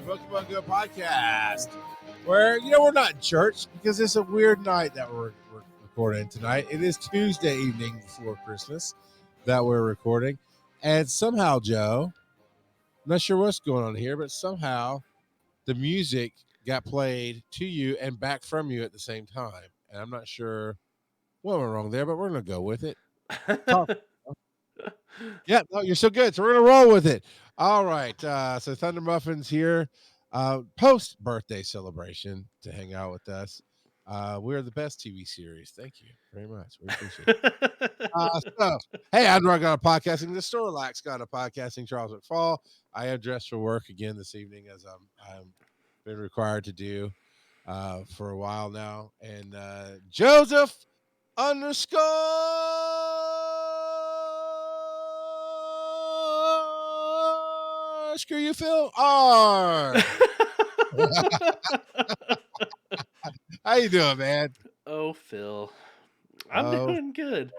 Pokémon GO Podcast, where, we're not in church because it's a weird night that we're recording tonight. It is Tuesday evening before Christmas that we're recording. And somehow, Joe, I'm not sure what's going on here, but somehow the music got played to you and back from you at the same time. And I'm not sure what went wrong there, but we're going to go with it. Talk. Yeah, no, you're so good. So we're going to roll with it. All right. So Thunder Muffin's here. Post birthday celebration to hang out with us. We're the best TV series. Thank you very much. We appreciate it. So, hey, I'm Rock on Podcasting. The Snorlax got a podcasting. Charles McFall. I am dressed for work again this evening, as I'm been required to do for a while now. And Joseph _ screw you, Phil. R. How you doing, man? Oh, Phil. I'm doing good.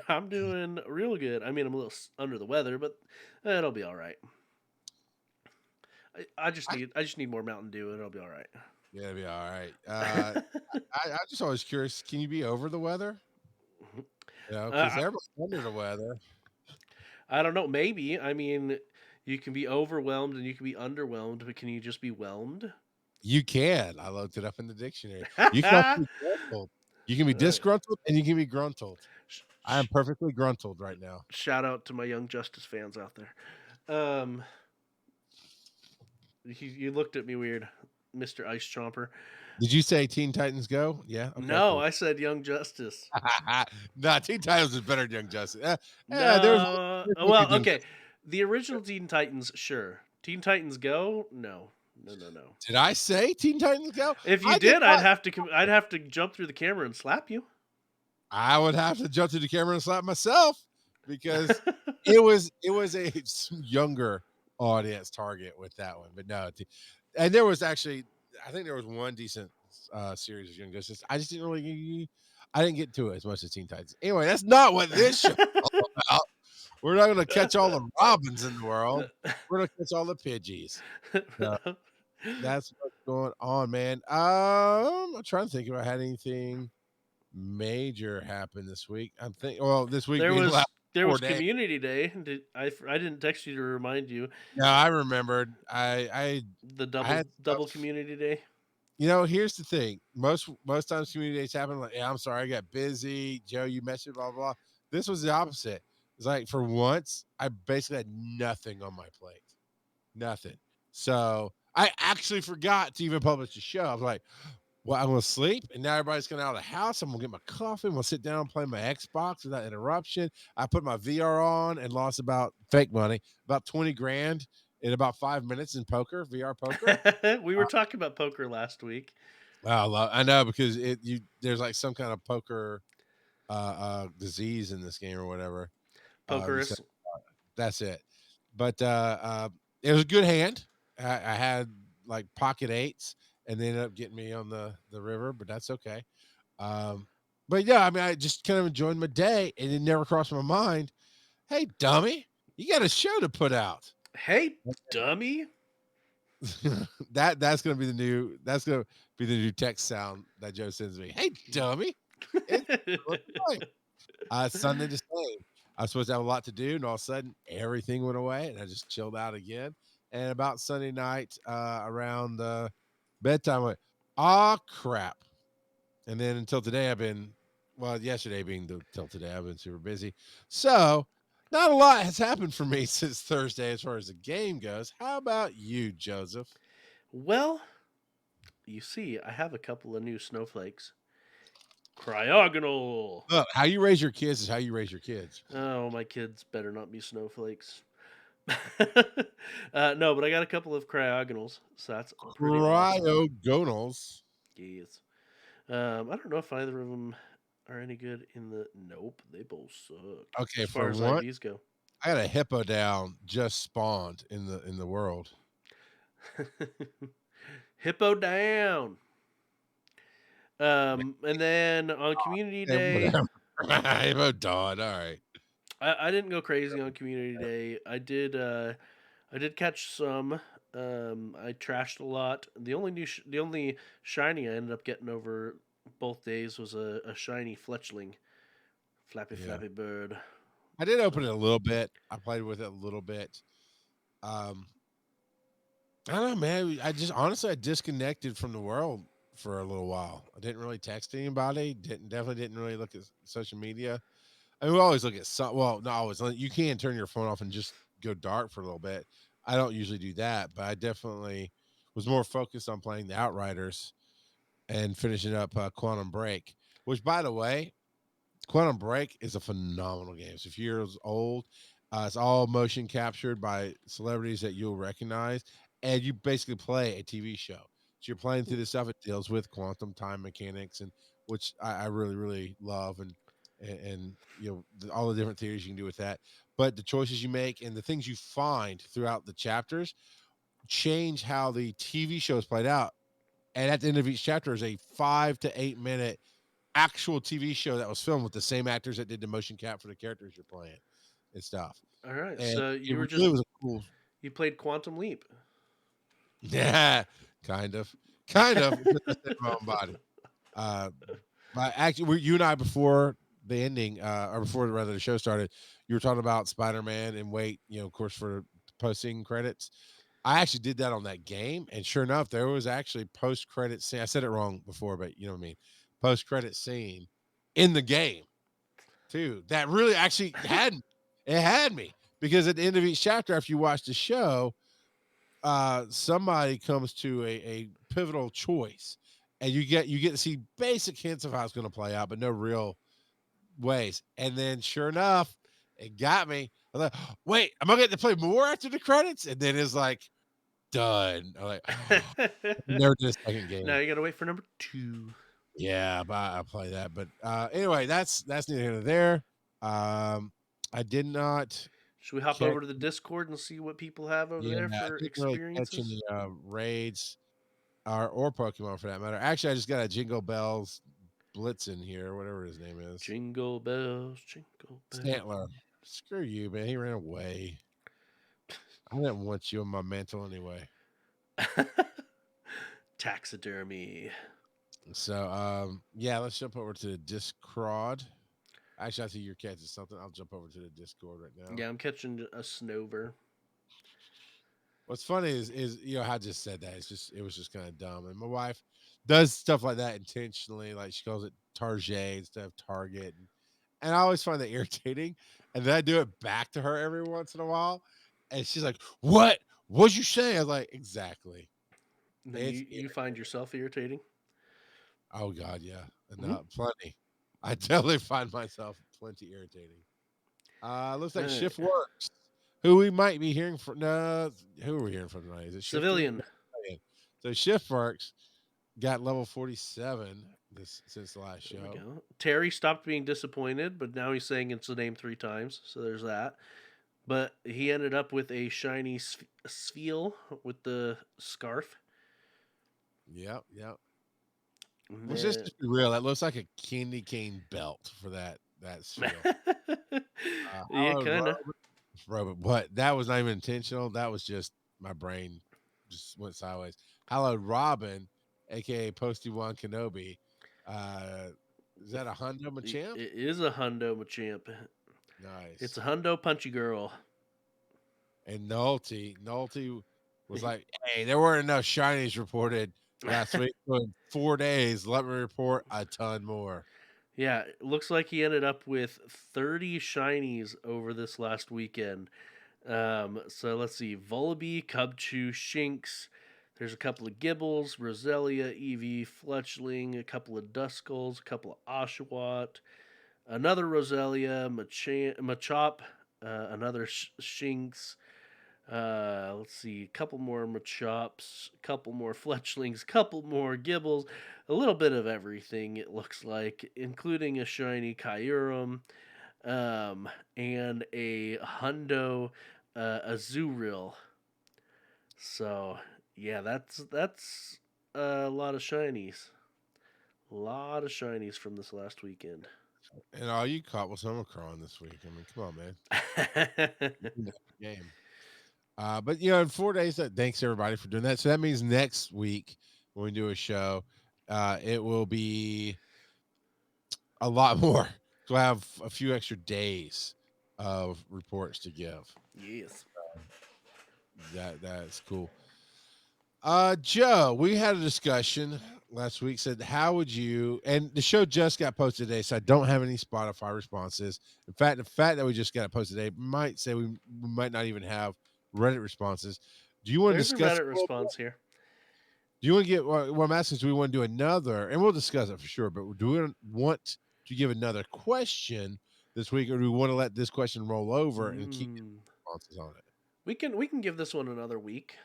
I'm doing real good. I mean, I'm a little under the weather, but it'll be all right. I just need more Mountain Dew, and it'll be all right. Yeah, it'll be all right. I'm just always curious. Can you be over the weather? Because everyone's under the weather. I don't know. Maybe. I mean, you can be overwhelmed and you can be underwhelmed, but can you just be whelmed? You can. I looked it up in the dictionary. You can be gruntled. You can be disgruntled and you can be gruntled. I am perfectly gruntled right now. Shout out to my Young Justice fans out there. You looked at me weird, Mr. Ice Chomper. Did you say Teen Titans Go? Yeah. Okay, no, cool. I said Young Justice. No, Teen Titans is better than Young Justice. No. Well, okay. The original Teen Titans, sure. Teen Titans Go? No. Did I say Teen Titans Go? If you did, I'd have to jump through the camera and slap you. I would have to jump through the camera and slap myself because it was a younger audience target with that one. But no, and there was actually, I think there was one decent series of Young Justice. I just didn't really, I didn't get to it as much as Teen Titans. Anyway, that's not what this show is all about. We're not going to catch all the Robins in the world. We're going to catch all the Pidgeys. So, that's what's going on, man. I'm trying to think if I had anything major happen this week. I'm thinking. Well, this week there was Community Day. I didn't text you to remind you. No, I remembered. The double Community Day. Here's the thing. Most times Community Days happen like, yeah, I'm sorry, I got busy. Joe, you messed it, blah blah. This was the opposite. It's like for once, I basically had nothing on my plate, nothing. So I actually forgot to even publish the show. I was like, well, I'm going to sleep, and now everybody's going out of the house. I'm going to get my coffee. I'm going to sit down and play my Xbox without interruption. I put my VR on and lost about fake money, about 20 grand in about 5 minutes in poker, VR poker. We were talking about poker last week. Wow, I know, because there's like some kind of poker disease in this game or whatever. Pokerus. That's it. But it was a good hand. I had like pocket eights, and they ended up getting me on the river, but that's okay. But yeah, I mean, I just kind of enjoyed my day, and it never crossed my mind, hey, dummy, you got a show to put out. Hey, dummy. That's gonna be the new text sound that Joe sends me. Hey, dummy. Sunday the same. I was supposed to have a lot to do, and all of a sudden everything went away, and I just chilled out again. And about Sunday night, around bedtime, I went, oh crap. And then until today, yesterday being till today, I've been super busy. So not a lot has happened for me since Thursday as far as the game goes. How about you, Joseph? Well, you see, I have a couple of new snowflakes. Cryogonal. Look, how you raise your kids is how you raise your kids. Oh, my kids better not be snowflakes. No, but I got a couple of cryogonals, so that's pretty cryogonals. Awesome. Yes. I don't know if either of them are any good in the. Nope, they both suck. Okay, as far as one, IVs go. I got a hippo down just spawned in the world. Hippo down. And then on Community Day, hippo died. All right. I didn't go crazy on Community Day. I did I did catch some. I trashed a lot. The only shiny I ended up getting over both days was a shiny fletchling, flappy Yeah. flappy bird. I did open So it a little bit. I played with it a little bit. Um, I don't know, man. I just honestly I disconnected from the world for a little while. I didn't really text anybody. Definitely didn't really look at social media. I mean, we always look at some. Well, not always. You can turn your phone off and just go dark for a little bit. I don't usually do that, but I definitely was more focused on playing the Outriders and finishing up Quantum Break. Which, by the way, Quantum Break is a phenomenal game. It's a few years old. It's all motion captured by celebrities that you'll recognize, and you basically play a TV show. So you're playing through this stuff. It deals with quantum time mechanics, and which I really, really love, and you know all the different theories you can do with that. But the choices you make and the things you find throughout the chapters change how the TV show is played out. And at the end of each chapter is a 5 to 8 minute actual TV show that was filmed with the same actors that did the motion cap for the characters you're playing and stuff. all right, And so it you were just really was a cool, you played Quantum Leap. yeah, kind of, kind of. Because I said my own body. Uh, but actually, you and I before the ending, or before rather the show started, you were talking about Spider-Man and wait, of course, for posting credits. I actually did that on that game, and sure enough, there was actually post-credit scene. I said it wrong before, but you know what I mean. Post-credit scene in the game too. That really actually had me because at the end of each chapter, after you watch the show, somebody comes to a pivotal choice, and you get to see basic hints of how it's going to play out, but no real ways. And then, sure enough, it got me. I was like, wait, am I going to play more after the credits? And then it's like done. I'm like, never did a second Now game. you gotta wait for number two. Yeah, but I play that. But anyway, that's neither here nor there. I did not Should we hop catch. over to the Discord and see what people have over Yeah, there I for didn't really catch experiences? any raids or Pokemon for that matter. Actually, I just got a Jingle Bells Blitzen here, whatever his name is. Jingle bells, jingle bells. Stantler. Screw you, man. He ran away. I didn't want you in my mantle anyway. Taxidermy. So yeah, let's jump over to the Discord. Actually, I see you're catching something. I'll jump over to the Discord right now. Yeah, I'm catching a Snover. What's funny is how I just said that. It was just kind of dumb. And my wife does stuff like that intentionally. Like she calls it Target instead of Target. And I always find that irritating. And then I do it back to her every once in a while. And she's like, "What? What'd you say?" I was like, "Exactly." And then It's you find yourself irritating. oh god, yeah. And Mhm. plenty. I definitely find myself plenty irritating. Looks like Alright. Shift Works. Who we might be hearing from no, who are we hearing from tonight? Is it Shifty? Civilian. So Shift Works got level 47 this since the last There we show. go. Terry stopped being disappointed, but now he's saying it's the name 3 times, so there's that. But he ended up with a shiny Spheal with the scarf. Yep, yep. And Let's just then... be real. That looks like a candy cane belt for that seal. yeah, Hello, kind of. Robot. But that was not even intentional. That was just my brain just went sideways. Hello, Robin, aka Posty One Kenobi. Uh, is that a Hundo It Machamp? is a Hundo Machamp. It's Nice. a Hundo Punchy Girl. And Nolte was like, "Hey, there weren't enough shinies reported last week. So in 4 days, let me report a ton more." Yeah, it looks like he ended up with 30 shinies over this last weekend. So let's see: Volibee, Cubchoo, Shinx. There's a couple of Gibbles, Roselia, Eevee, Fletchling, a couple of Duskulls, a couple of Oshawott, another Roselia, Machop, another Shinx. Let's see, a couple more Machops, a couple more Fletchlings, a couple more Gibbles, a little bit of everything. It looks like, including a shiny Kyurem, and a Hundo Azurill. So yeah, that's a lot of shinies. A lot of shinies from this last weekend. And all you caught was Omicron this week. I mean, come on, man. You can have a game. But in 4 days, thanks everybody for doing that. So that means next week when we do a show, it will be a lot more. So I have a few extra days of reports to give. Yes. That's cool. Joe, we had a discussion last week. Said, how would you? And the show just got posted today, so I don't have any Spotify responses. In fact, the fact that we just got it posted today might say we might not even have Reddit responses. Do you want to There's a discuss? Reddit response here. Do you want to get? What I'm asking is, do we want to do another? And we'll discuss it for sure. But do we want to give another question this week, or do we want to let this question roll over and keep responses on it? We can give this one another week.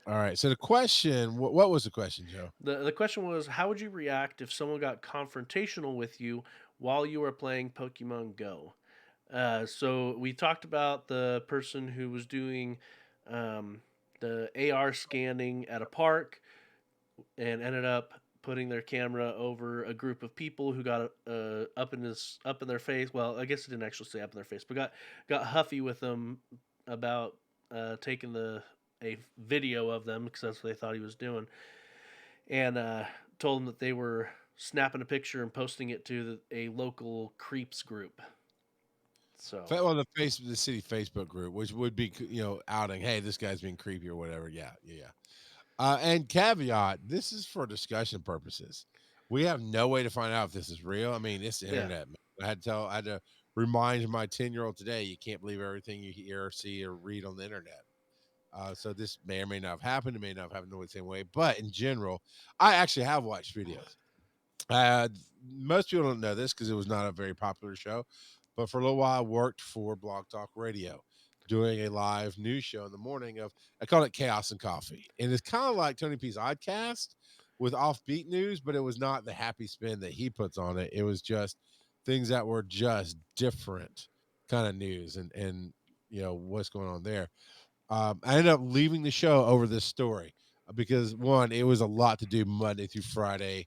All right. So the question, what was the question, Joe? The question was, how would you react if someone got confrontational with you while you were playing Pokemon Go? So we talked about the person who was doing um, the AR scanning at a park and ended up putting their camera over a group of people who got up in their face. Well, I guess it didn't actually say up in their face, but got huffy with them about taking a video of them because that's what they thought he was doing, and told them that they were snapping a picture and posting it to a local creeps group. So Well, the city Facebook group, which would be outing, hey, this guy's being creepy or whatever. Yeah, yeah, yeah. And caveat: this is for discussion purposes. We have no way to find out if this is real. I mean, it's the yeah. internet. Man. I had to remind my 10-year-old today, you can't believe everything you hear, see, or read on the internet. So this may or may not have happened. It may not have happened the same way. But in general, I actually have watched videos. Uh, Most people don't know this because it was not a very popular show. But for a little while, I worked for Blog Talk Radio, doing a live news show in the morning of, I called it Chaos and Coffee. And it's kind of like Tony P's Oddcast with offbeat news, but it was not the happy spin that he puts on it. It was just things that were just different kind of news and what's going on there. I ended up leaving the show over this story because one, it was a lot to do Monday through Friday,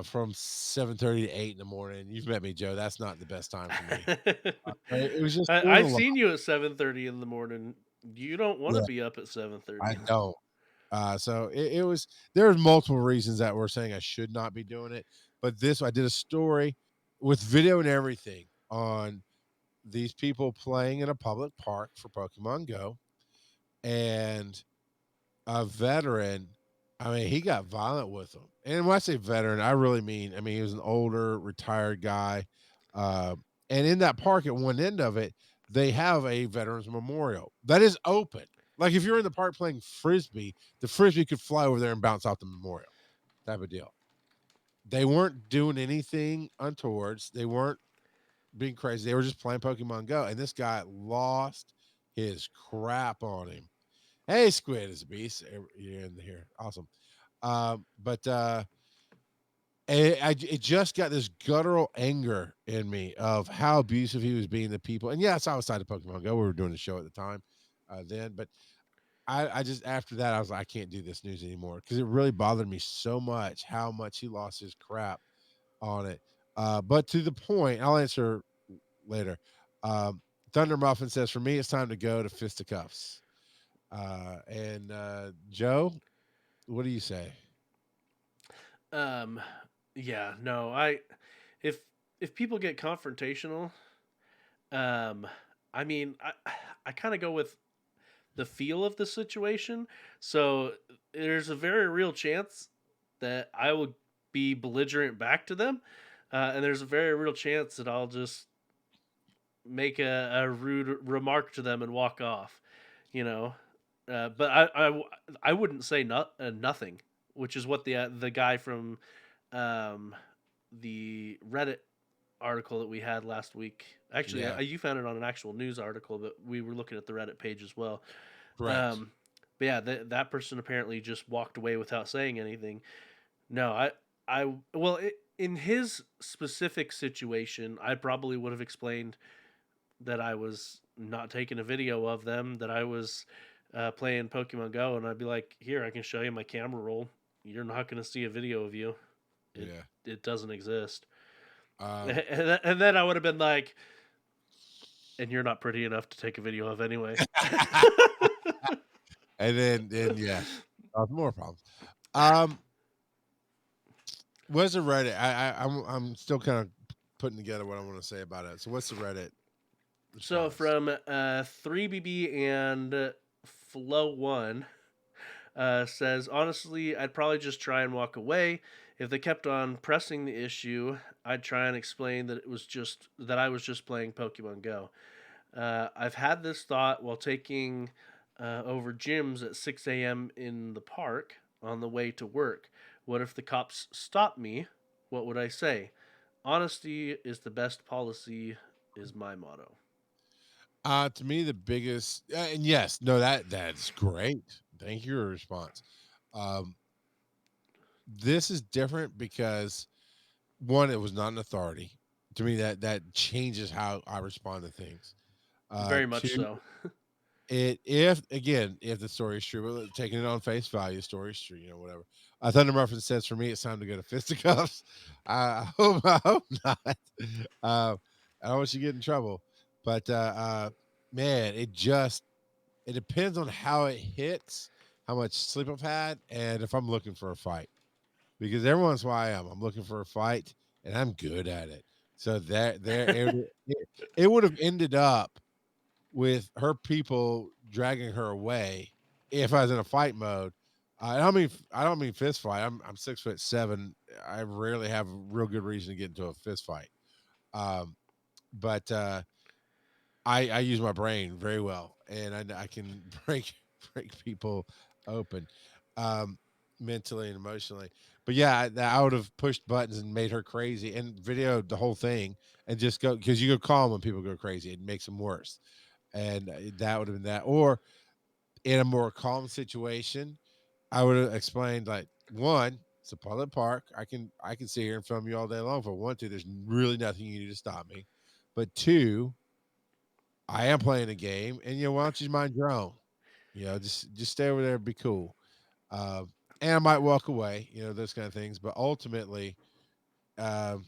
from 7:30 to 8 in the morning. You've met me, Joe. That's not the best time for me. It was a I've lot. seen you at 7:30 in the morning. You don't want to Yeah, be up at I 7:30. don't. So it was, there's multiple reasons that we're saying I should not be doing it. But this, I did a story with video and everything on these people playing in a public park for Pokemon Go. And a veteran, I mean, he got violent with them. And when I say veteran, I really mean, I mean, he was an older, retired guy. Uh, and in that park at one end of it, they have a veterans memorial that is open. Like if you're in the park playing frisbee, the frisbee could fly over there and bounce off the memorial, type of deal. They weren't doing anything untowards. They weren't being crazy. They were just playing Pokemon Go. And this guy lost his crap on him. Hey, Squid is a beast. You're in here. Awesome. But it just got this guttural anger in me of how abusive he was being to people. And yes, I was outside of Pokemon Go. We were doing the show at the time then. But I just, after that, I was like, I can't do this news anymore because it really bothered me so much how much he lost his crap on it. But to the point, I'll answer later. Thunder Muffin says, for me, it's time to go to fisticuffs. And Joe, what do you say? Um, yeah, no, if if people get confrontational, um, I mean, I kind of go with the feel of the situation. So there's a very real chance that I will be belligerent back to them, and there's a very real chance that I'll just make a rude remark to them and walk off. You know, but I wouldn't say nothing, which is what the guy from um, the Reddit article that we had last week. Actually, Yeah, you found it on an actual news article, but we were looking at the Reddit page as well. correct. Um, but yeah, that person apparently just walked away without saying anything. No, well, in his specific situation, I probably would have explained that I was not taking a video of them, that I was playing Pokemon Go, and I'd be like, "Here, I can show you my camera roll. You're not going to see a video of you. It Yeah. it doesn't exist." Um, And then I would have been like, "And you're not pretty enough to take a video of anyway." And then yeah, more problems. Um, what's the Reddit? I'm still kind of putting together what I want to say about it. So what's the Reddit So response? from 3BB and Flow1 says, honestly, I'd probably just try and walk away. If they kept on pressing the issue, I'd try and explain that it was just that I was just playing Pokemon Go. I've had this thought while taking over gyms at 6 a.m. in the park on the way to work. What if the cops stop me? What would I say? Honesty is the best policy, is my motto. To me, the biggest and yes, no, that's great. Thank you for your response. Um, this is different because one, it was not an authority. To me, that changes how I respond to things. Very much Two, so. it if again, if the story is true, but taking it on face value, story is true, whatever. Thunder Muffin says for me, it's time to go to fisticuffs. I hope not. I don't want you to get in trouble, but man, it depends on how it hits, how much sleep I've had, and if I'm looking for a fight. Because every once in a while I'm looking for a fight, and I'm good at it. So that there it would have ended up with her people dragging her away if I was in a fight mode. I don't mean fist fight. I'm 6'7". I rarely have a real good reason to get into a fist fight. Um, but I use my brain very well, and I can break people open, um, mentally and emotionally. But yeah, I would have pushed buttons and made her crazy and videoed the whole thing and just go because you go calm when people go crazy. It makes them worse, and that would have been that. Or in a more calm situation, I would have explained like one. It's a public park. I can sit here and film you all day long if I want to. There's really nothing you need to stop me. But two, I am playing a game, and why don't you mind your own? Just stay over there, and be cool. And I might walk away, those kind of things. But ultimately, um,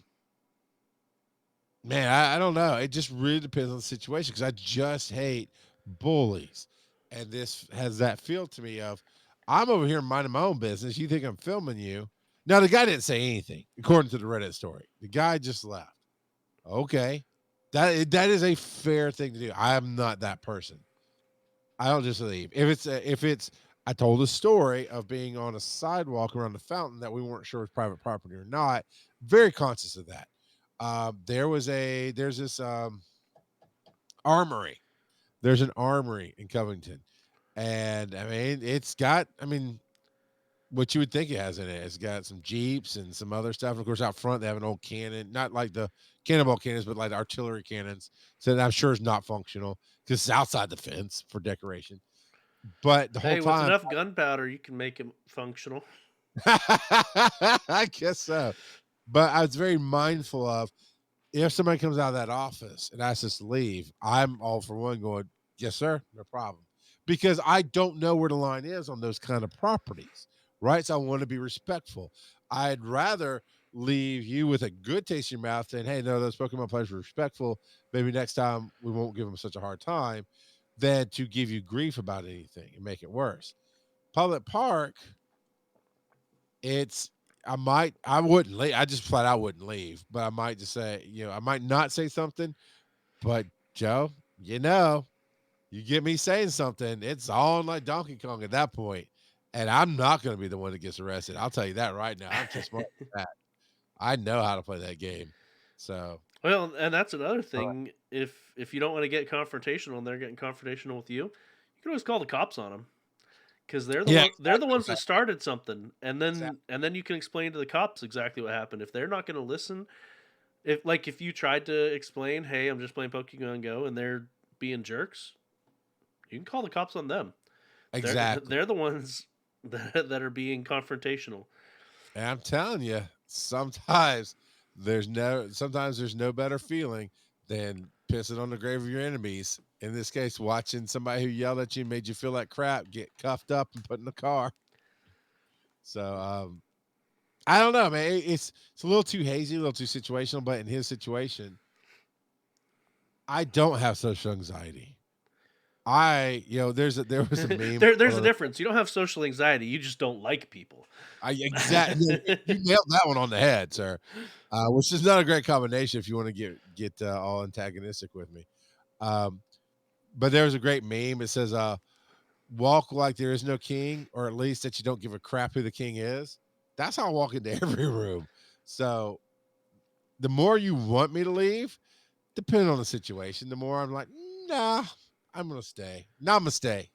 man, I don't know. It just really depends on the situation because I just hate bullies, and this has that feel to me of I'm over here minding my own business. You think I'm filming you? Now the guy didn't say anything, according to the Reddit story. The guy just left. Okay, that is a fair thing to do. I am not that person. I don't just leave. If it's I told a story of being on a sidewalk around the fountain that we weren't sure was private property or not. Very conscious of that. There's this armory. There's an armory in Covington, and I mean what you would think it has in it. It's got some jeeps and some other stuff. And of course, out front they have an old cannon, not like the cannonball cannons, but like the artillery cannons. So that I'm sure is not functional because it's outside the fence for decoration. But the whole Hey, with time, enough gunpowder, you can make it functional. I guess so. But I was very mindful of if somebody comes out of that office and asks us to leave, I'm all for one going, yes, sir, no problem. Because I don't know where the line is on those kind of properties, right? So I want to be respectful. I'd rather leave you with a good taste in your mouth saying, hey, no, those Pokemon players were respectful. Maybe next time we won't give them such a hard time than to give you grief about anything and make it worse. Public park, it's I wouldn't leave. I just flat out wouldn't leave, but I might just say, I might not say something, but Joe, you get me saying something, it's on like Donkey Kong at that point, and I'm not going to be the one that gets arrested. I'll tell you that right now. I'm too smart for that. I know how to play that game. So, Well, and that's another all right. thing. If you don't want to get confrontational and they're getting confrontational with you, you can always call the cops on them because Yeah, they're the ones exactly. that started something, and Exactly. then you can explain to the cops exactly what happened. If they're not going to listen, if you tried to explain, hey, I'm just playing Pokemon Go, and they're being jerks, you can call the cops on them. They're Exactly. they're the ones that are being confrontational. And I'm telling you, sometimes there's no better feeling than pissing on the grave of your enemies. In this case, watching somebody who yelled at you, made you feel like crap, get cuffed up and put in the car. So I don't know, man. It's a little too hazy, a little too situational. But in his situation, I don't have social anxiety. there was a meme. There's a difference. You don't have social anxiety. You just don't like people. Exactly. You nailed that one on the head, sir. Which is not a great combination if you want to get all antagonistic with me. Um, but there was a great meme. It says, "Walk like there is no king, or at least that you don't give a crap who the king is." That's how I walk into every room. So the more you want me to leave, depending on the situation, the more I'm like, nah, I'm gonna stay. Namaste.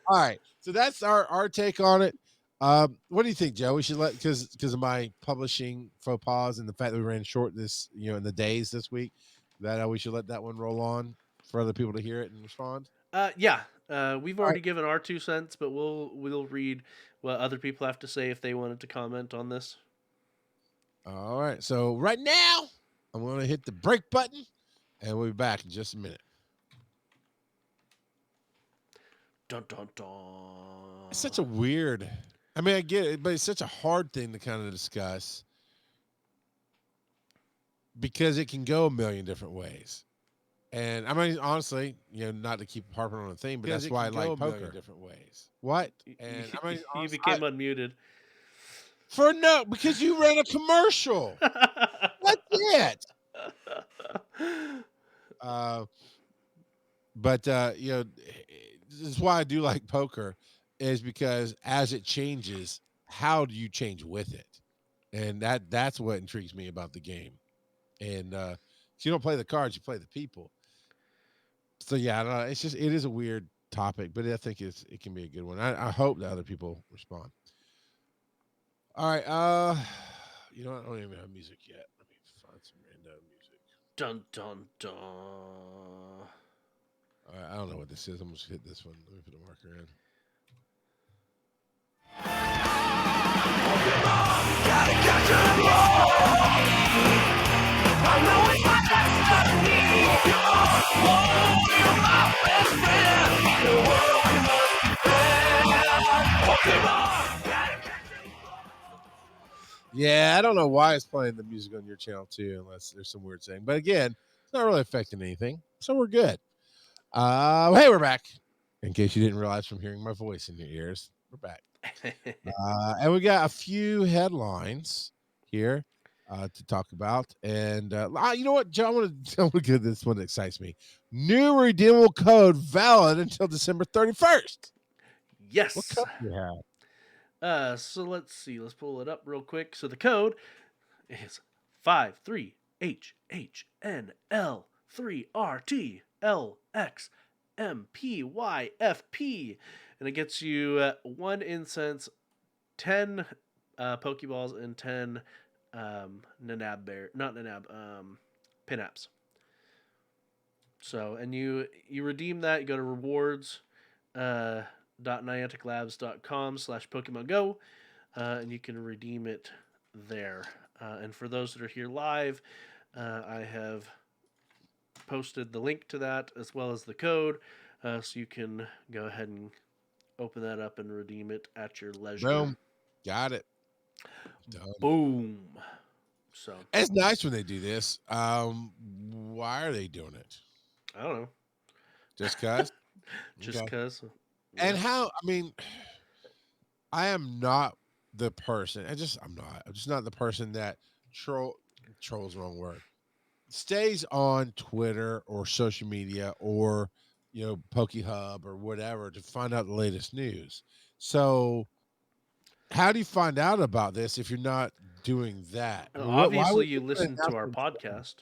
All right. So that's our take on it. What do you think, Joe? We should let because of my publishing faux pas and the fact that we ran short in the days this week, that we should let that one roll on for other people to hear it and respond. Yeah. We've All right. already given our 2 cents, but we'll read what other people have to say if they wanted to comment on this. All right. So right now, I'm going to hit the break button, and we'll be back in just a minute. Dun dun dun. It's such a weird. I mean, I get it, but it's such a hard thing to kind of discuss because it can go a million different ways. And I mean, honestly, not to keep harping on the theme, but Because that's it why I can go like a million poker. different ways. What? And I mean, You honestly, became unmuted. because you ran a commercial. That's it. But this is why I do like poker, is because as it changes, how do you change with it? And that's what intrigues me about the game. And you don't play the cards, you play the people. So yeah, I don't know. It is a weird topic, but I think it can be a good one. I hope that other people respond. All right. You know what? I don't even have music yet. Let me find some random music. Dun dun dun. All right, I don't know what this is. I'm just hit this one. Let me put a marker in. Gotta catch 'em all. I know it's my destiny. Yeah, I don't know why it's playing the music on your channel too, unless there's some weird thing. But again, it's not really affecting anything, so we're good. Hey, we're back. In case you didn't realize from hearing my voice in your ears, we're back. And we got a few headlines here to talk about. And you know what, Joe? I want to get this one that excites me. New redeemable code valid until December 31st. Yes. What code do you have? So let's see. Let's pull it up real quick. So the code is 53HHN3RTLXMPYFP, and it gets you 1 incense, 10 Pokeballs, and 10 Pinaps. So, and you redeem that. You go to rewards. .nianticlabs.com/Pokemon Go, and you can redeem it there. And for those that are here live, I have posted the link to that as well as the code, so you can go ahead and open that up and redeem it at your leisure. Boom. Got it. Done. Boom. So it's nice when they do this. Why are they doing it? I don't know. Just cause? Just cause. Yeah. And how? I mean, I am not the person. I'm just not the person that trolls the wrong word. Stays on Twitter or social media or PokeHub or whatever to find out the latest news. So how do you find out about this if you're not doing that? I mean, obviously, you listen to our podcast.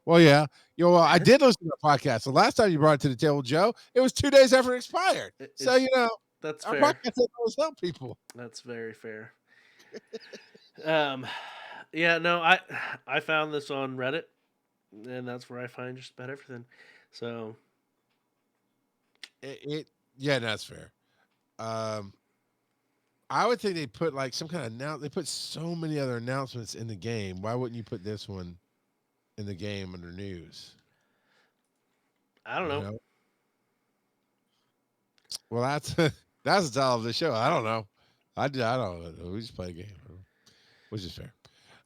Well, yeah. I did listen to the podcast. The last time you brought it to the table, Joe, it was 2 days after it expired. So, that's our fair. podcast doesn't always help people. That's very fair. Yeah, no, I found this on Reddit, and that's where I find just about everything. So, that's fair. I would think they put like some kind of they put so many other announcements in the game. Why wouldn't you put this one in the game under news? I don't know. Well, that's the title of the show. I don't know. I don't know. We just play a game, which is fair.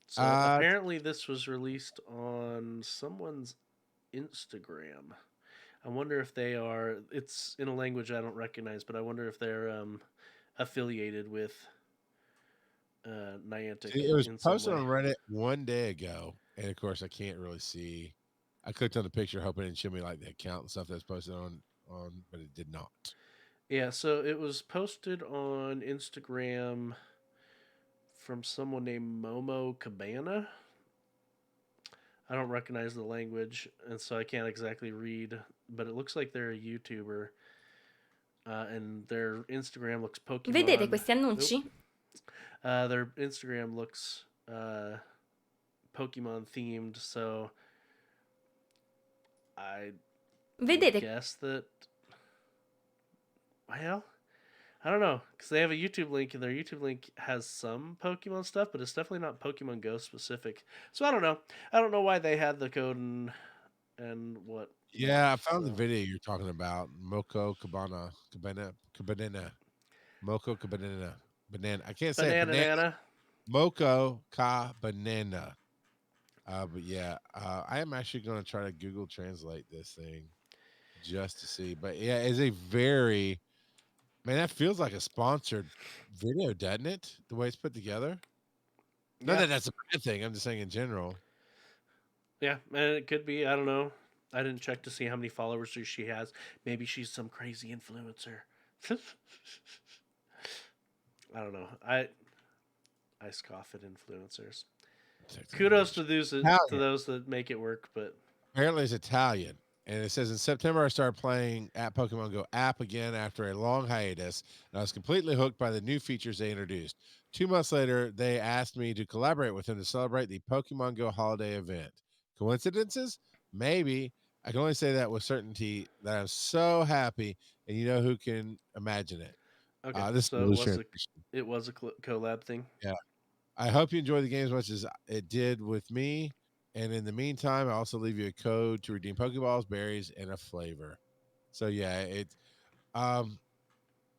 So apparently, this was released on someone's Instagram. I wonder if they are. It's in a language I don't recognize, but I wonder if they're affiliated with Niantic See, it was in some posted way. on Reddit one day ago, and of course, I can't really see. I clicked on the picture, hoping it'd show me like the account and stuff that's posted on, but it did not. Yeah, so it was posted on Instagram from someone named Momo Cabana. I don't recognize the language, and so I can't exactly read, but it looks like they're a YouTuber, and their Instagram looks Vedete Pokemon. questi annunci? Their Instagram looks Pokemon themed, so I would Vedete guess that. Well, I don't know, because they have a YouTube link, and their YouTube link has some Pokemon stuff, but it's definitely not Pokemon Go specific. So I don't know. I don't know why they had the code and what not. Yeah, I found the So video you're talking about. Moko Cabana, banana. I can't say it. banana Banana, nana. Moko Ka banana. But yeah, I am actually going to try to Google translate this thing just to see. But yeah, it's a very man. That feels like a sponsored video, doesn't it? The way it's put together. Not Yeah, that that's a bad thing. I'm just saying in general. yeah, and it could be. I don't know. I didn't check to see how many followers she has. Maybe she's some crazy influencer. I don't know. I scoff at influencers. Kudos to Italian. those that make it work, but Apparently, it's Italian. And it says in September, I started playing at Pokemon Go app again after a long hiatus, and I was completely hooked by the new features they introduced. 2 months later, they asked me to collaborate with them to celebrate the Pokemon Go holiday event. Coincidences? Maybe. I can only say that with certainty that I'm so happy, and you know who can imagine it. okay. This is a So loose translation. it was a collab thing. Yeah. I hope you enjoy the game as much as it did with me. And in the meantime, I also leave you a code to redeem Pokeballs, berries, and a flavor. So yeah, um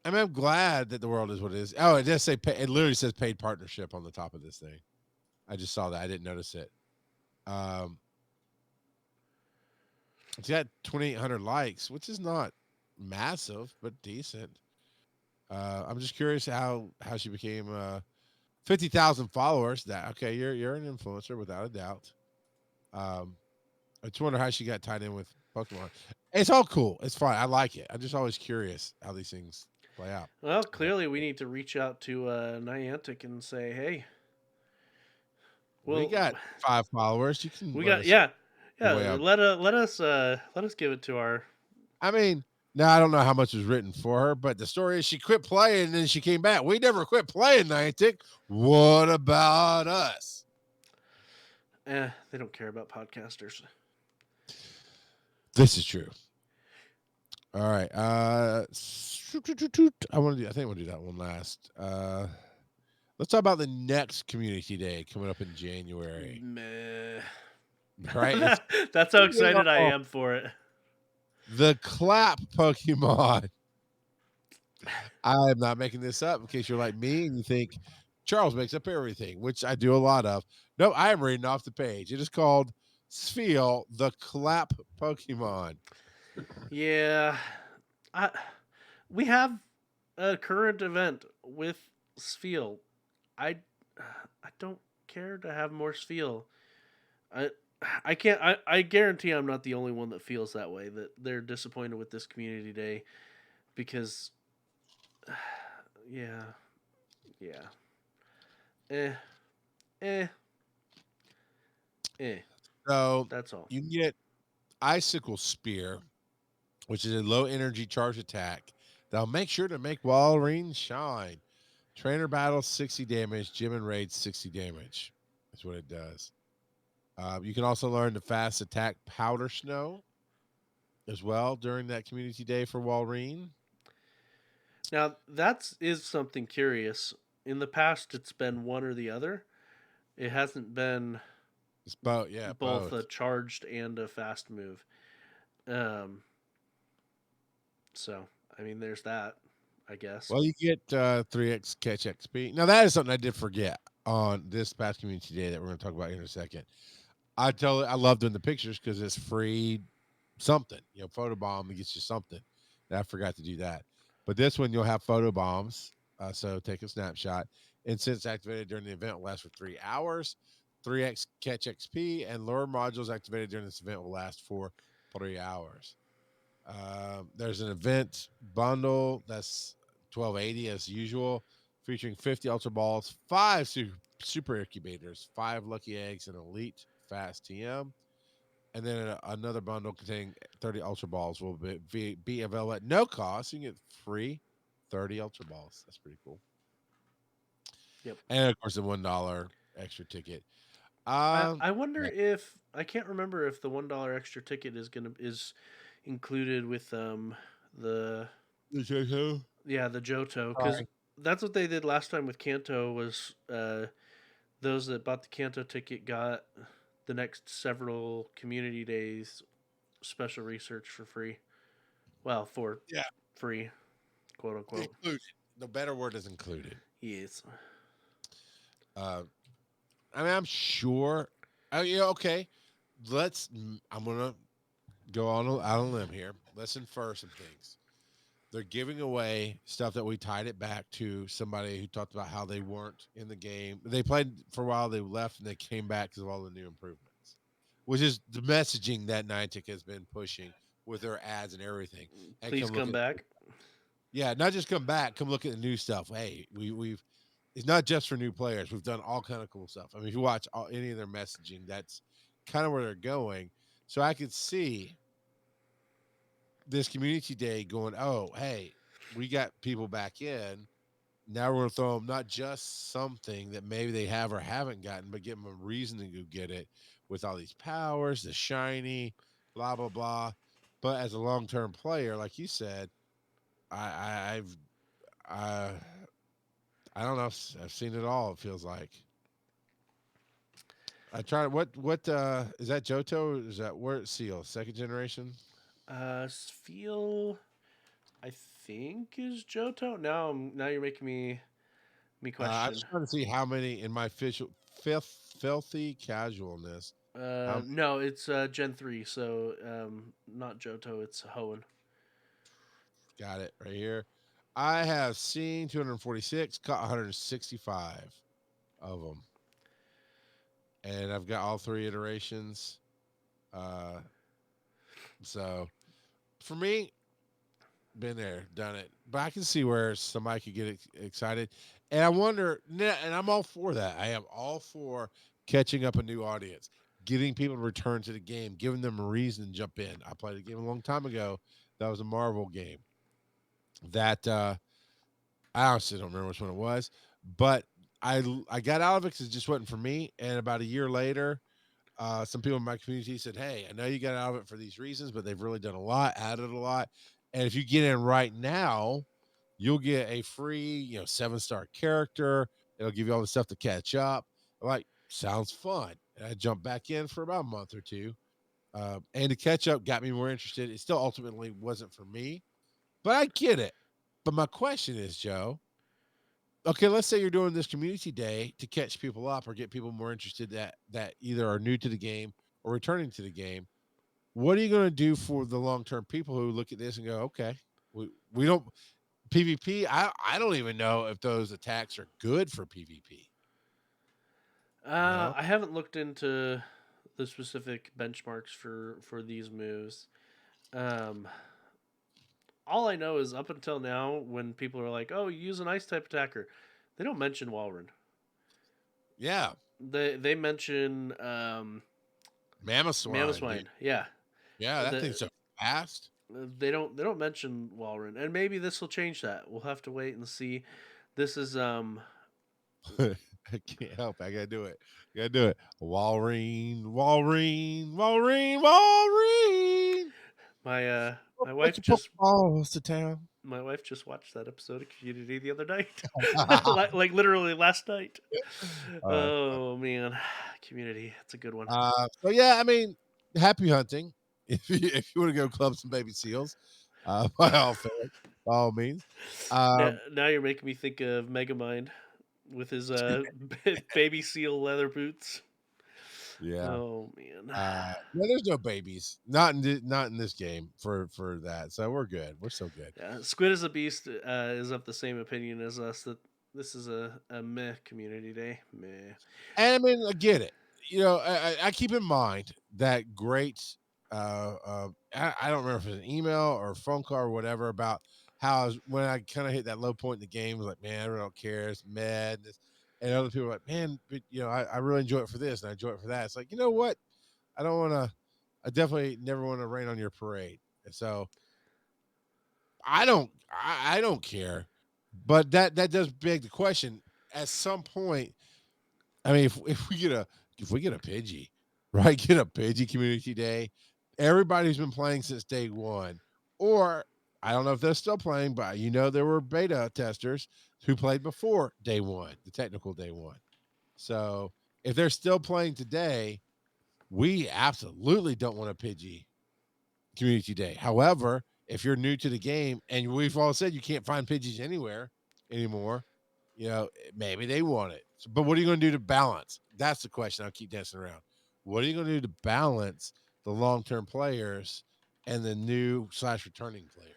I mean, I'm glad that the world is what it is. Oh, it does say it literally says paid partnership on the top of this thing. I just saw that. I didn't notice it. Um it's got 2,800 likes, which is not massive, but decent. I'm just curious how she became 50,000 followers. That okay, you're an influencer without a doubt. Um I just wonder how she got tied in with Pokemon. It's all cool. It's fine. I like it. I'm just always curious how these things play out. Well, But clearly we need to reach out to Niantic and say, hey, we well, got 5 followers. You can we let got us yeah. way out. Let us give it to our. I mean, now I don't know how much was written for her, but the story is she quit playing and then she came back. We never quit playing, Niantic. What about us? They don't care about podcasters. This is true. All right. I want to do. I think I want to do that one last. Let's talk about the next community day coming up in January. Meh. Right? It's That's how excited I am for it. the clap Pokemon. I am not making this up in case you're like me and you think Charles makes up everything, which I do a lot of. No, I am reading off the page. It is called Spheal, the clap Pokemon. Yeah, I we have a current event with Spheal. I I don't care to have more Spheal. I I can't. I guarantee I'm not the only one that feels that way. That they're disappointed with this community day because, yeah, yeah, eh, eh, eh. So That's all. you can get Icicle Spear, which is a low energy charge attack that'll make sure to make Walrein shine. Trainer battle 60 damage, gym and raid 60 damage. That's what it does. You can also learn the fast attack Powder Snow as well during that community day for Walrein. Now that is something curious. In the past, it's been one or the other. It hasn't been It's both, yeah, both a both. charged and a fast move. Um, so I mean, there's that. I guess. Well, you get 3x catch XP. Now, that is something I did forget on this past community day that we're going to talk about here in a second. I love doing the pictures because it's free something. Photobomb gets you something. And I forgot to do that. But this one you'll have photobombs. So take a snapshot. And since activated during the event will last for 3 hours, 3x catch XP, and lure modules activated during this event will last for 3 hours. There's an event bundle that's 1280 as usual, featuring 50 ultra balls, five super incubators, five lucky eggs, and elite fast TM. And then another bundle containing 30 ultra balls will be available at no cost. You can get free 30 ultra balls. That's pretty cool. Yep. And of course, the $1 extra ticket. I wonder Yeah, if I can't remember if the $1 extra ticket is included with the the Johto, because sorry. that's what they did last time with Kanto. Was those that bought the Kanto ticket got the next several community days special research for free. Well, for Yeah, free, quote unquote. included. The better word is included. Yes. Uh, I mean, I'm sure. Okay. I'm gonna go out on a limb here. Let's infer some things. They're giving away stuff that we tied it back to somebody who talked about how they weren't in the game. They played for a while, they left, and they came back because of all the new improvements, which is the messaging that Niantic has been pushing with their ads and everything. And Please come look come at, back. yeah, not just come back, come look at the new stuff. Hey, we've it's not just for new players. We've done all kind of cool stuff. I mean, if you watch any of their messaging, that's kind of where they're going. So I could see this community day going, oh, hey, we got people back in. Now we're going to throw them not just something that maybe they have or haven't gotten, but give them a reason to go get it with all these powers, the shiny, blah, blah, blah. But as a long term player, like you said, I've, I, I don't know. I've seen it all. It feels like I tried. What is that? Johto? Is that where Seal? Second generation? Spheal, I think is Johto. Now you're making me I question. just trying to see how many in my filthy casualness. How No, it's Gen 3, so not Johto, it's Hoenn. got it right here? I have seen 246, caught 165 of them, and I've got all three iterations. Uh, so for me, been there, done it. But I can see where somebody could get excited, and I wonder. And I'm all for that. I am all for catching up a new audience, getting people to return to the game, giving them a reason to jump in. I played a game a long time ago. That was a Marvel game. That I honestly don't remember which one it was, but I got out of it because it just wasn't for me. And about a year later, some people in my community said, "Hey, I know you got out of it for these reasons, but they've really done a lot, added a lot, and if you get in right now, you'll get a free, 7-star character. It'll give you all the stuff to catch up." I'm like, sounds fun. And I jumped back in for about a month or two, and the catch up got me more interested. It still ultimately wasn't for me, but I get it. But my question is, Joe, okay, let's say you're doing this community day to catch people up or get people more interested that either are new to the game or returning to the game. What are you going to do for the long term people who look at this and go, okay, we don't PvP? I don't even know if those attacks are good for PvP. You know? I haven't looked into the specific benchmarks for these moves. Um, all I know is up until now, when people are like, "Oh, you use an ice type attacker," they don't mention Walrein. Yeah, They mention Mammoth dude. Mamoswine. Yeah, Yeah, that thing's the so fast. they don't mention Walrein, and maybe this will change that. We'll have to wait and see. This is I can't help. I gotta do it. Gotta do it. Walreen, Walreen, Walreen, Walreen. my Oh, my take wife your just Pokeballs to town. my wife just watched that episode of Community the other night, like literally last night. uh, Oh man, Community, it's a good one. so yeah, I mean, happy hunting. If you want to go club some baby seals, by all means. Um, Now you're making me think of Megamind with his baby seal leather boots. Yeah. Oh man. No, there's no babies. Not in this game for that. So we're good. We're so good. Yeah, Squid is a Beast is of the same opinion as us that this is a meh community day. Meh. And I mean, I get it. You know, I keep in mind that great. I don't remember if it was an email or a phone call or whatever about how when I kind of hit that low point in the game, I was like, man, I really don't care. It's madness. And other people were like, man, but I really enjoy it for this and I enjoy it for that. It's like, you know what? I don't want to. I definitely never want to rain on your parade. And so I don't care. But that does beg the question. At some point, I mean, if we get a Pidgey, right? Get a Pidgey community day. Everybody's been playing since day one, or I don't know if they're still playing, but there were beta testers who played before day one, the technical day one. So if they're still playing today, we absolutely don't want a Pidgey community day. However, if you're new to the game and we've all said you can't find Pidgeys anywhere anymore, maybe they want it. But what are you going to do to balance? That's the question I'll keep dancing around. What are you going to do to balance the long term players and the new / returning players?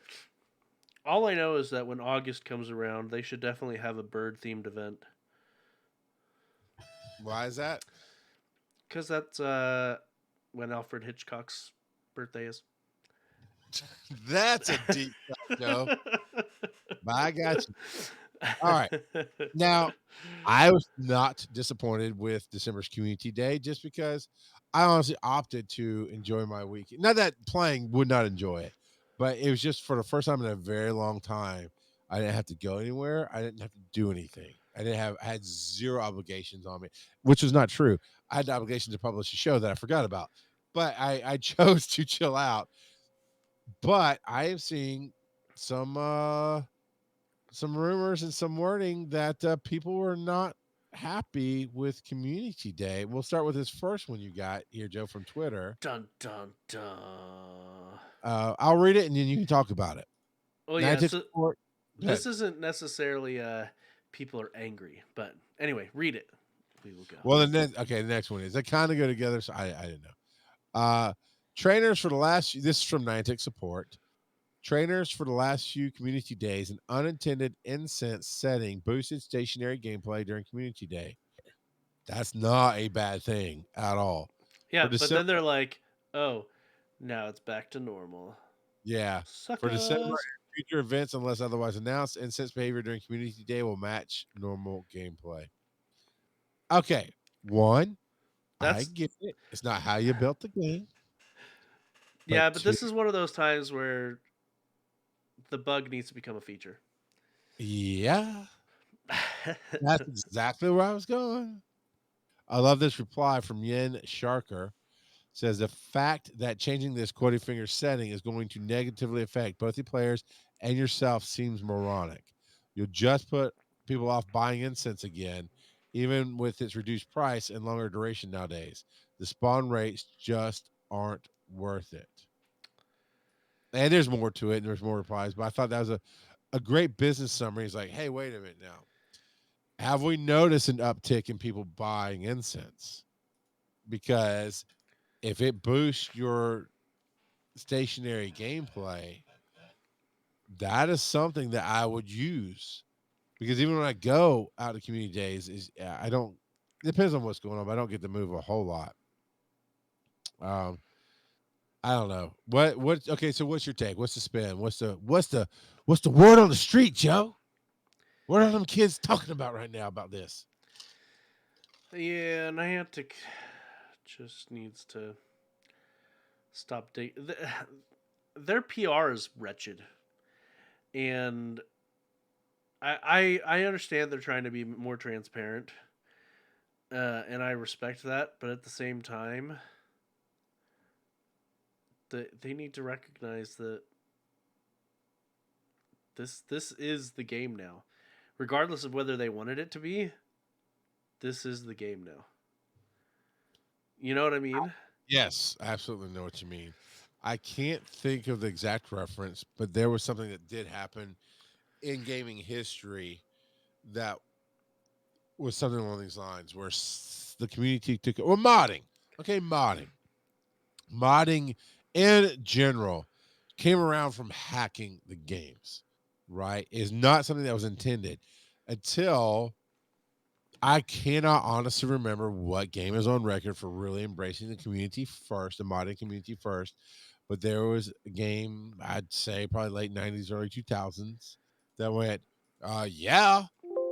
All I know is that when August comes around, they should definitely have a bird themed event Why is that? because that's when Alfred Hitchcock's birthday is. That's a deep cut, Joe. But I got you. All right. Now, I was not disappointed with December's community day just because I honestly opted to enjoy my weekend. Not that playing would not enjoy it, but it was just for the first time in a very long time. I didn't have to go anywhere. I didn't have to do anything. I had zero obligations on me, which was not true. I had the obligation to publish a show that I forgot about, but I chose to chill out. But I am seeing some some rumors and some wording that people were not happy with Community Day. We'll start with this first one you got here, Joe, from Twitter. Dun dun dun. I'll read it and then you can talk about it. Well, yeah. Niantic So report. Good. this isn't necessarily people are angry, but anyway, read it. We will go. Well, the next one is they kind of go together. So I didn't know. Uh, trainers for the last. This is from Niantic support. Trainers for the last few community days, an unintended incense setting boosted stationary gameplay during Community Day. That's not a bad thing at all. For Yeah, but December, then they're like, "Oh, now it's back to normal." yeah. For December Suckers. and future events, unless otherwise announced, incense behavior during Community Day will match normal gameplay. Okay. One, I That's get it. It's not how you built the game. yeah, But but two, this is one of those times where the bug needs to become a feature. yeah, that's exactly where I was going. I love this reply from Yen Sharker. Says the fact that changing this quoting finger setting is going to negatively affect both the players and yourself seems moronic. You'll just put people off buying incense again, even with its reduced price and longer duration nowadays. The spawn rates just aren't worth it. And there's more to it, and there's more replies, but I thought that was a great business summary. He's like, hey, wait a minute now. Have we noticed an uptick in people buying incense? Because if it boosts your stationary gameplay, that is something that I would use because even when I go out to community days, is I don't. It depends on what's going on, but I don't get to move a whole lot. Um, I don't know what. Okay, so what's your take? What's the spin? What's the word on the street, Joe? What are them kids talking about right now about this? Yeah, Niantic just needs to stop. Their PR is wretched, and I understand they're trying to be more transparent, and I respect that. But at the same time, they need to recognize that this is the game now, regardless of whether they wanted it to be. This is the game now. You know what I mean? Yes, I absolutely know what you mean. I can't think of the exact reference, but there was something that did happen in gaming history that was something along these lines where the community took or modding. Okay, modding in general came around from hacking the games, right? Is not something that was intended until I cannot honestly remember what game is on record for really embracing the community first, the modding community first. But there was a game, I'd say probably late 90s, early 2000s, that went, yeah,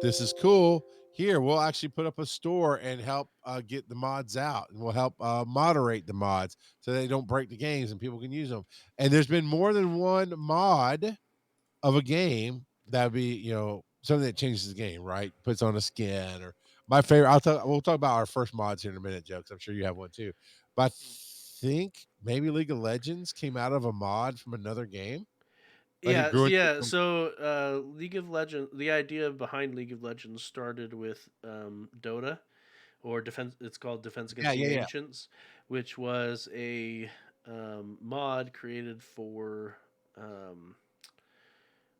this is cool. Here, we'll actually put up a store and help get the mods out, and we'll help moderate the mods so they don't break the games and people can use them. And there's been more than one mod of a game that would be, something that changes the game, right? Puts on a skin or my favorite. We'll talk about our first mods here in a minute, Jokes. I'm sure you have one too. But I think maybe League of Legends came out of a mod from another game. Like it Yeah, grew into yeah. So, League of Legends. The idea behind League of Legends started with Dota, or defense. It's called Defense yeah, Against the yeah, yeah. Ancients, which was a mod created for um,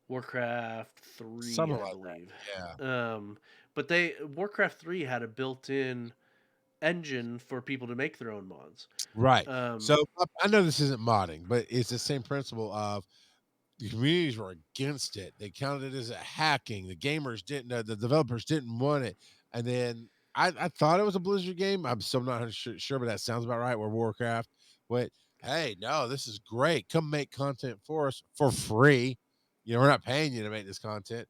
Warcraft 3, Something I like believe. that. Yeah. Um, but Warcraft 3 had a built-in engine for people to make their own mods. Right. Um, So I know this isn't modding, but it's the same principle of the communities were against it. They counted it as a hacking. The gamers didn't. The developers didn't want it. And then I thought it was a Blizzard game. I'm still not sure, but that sounds about right. Where Warcraft went, hey, no, this is great. Come make content for us for free. We're not paying you to make this content.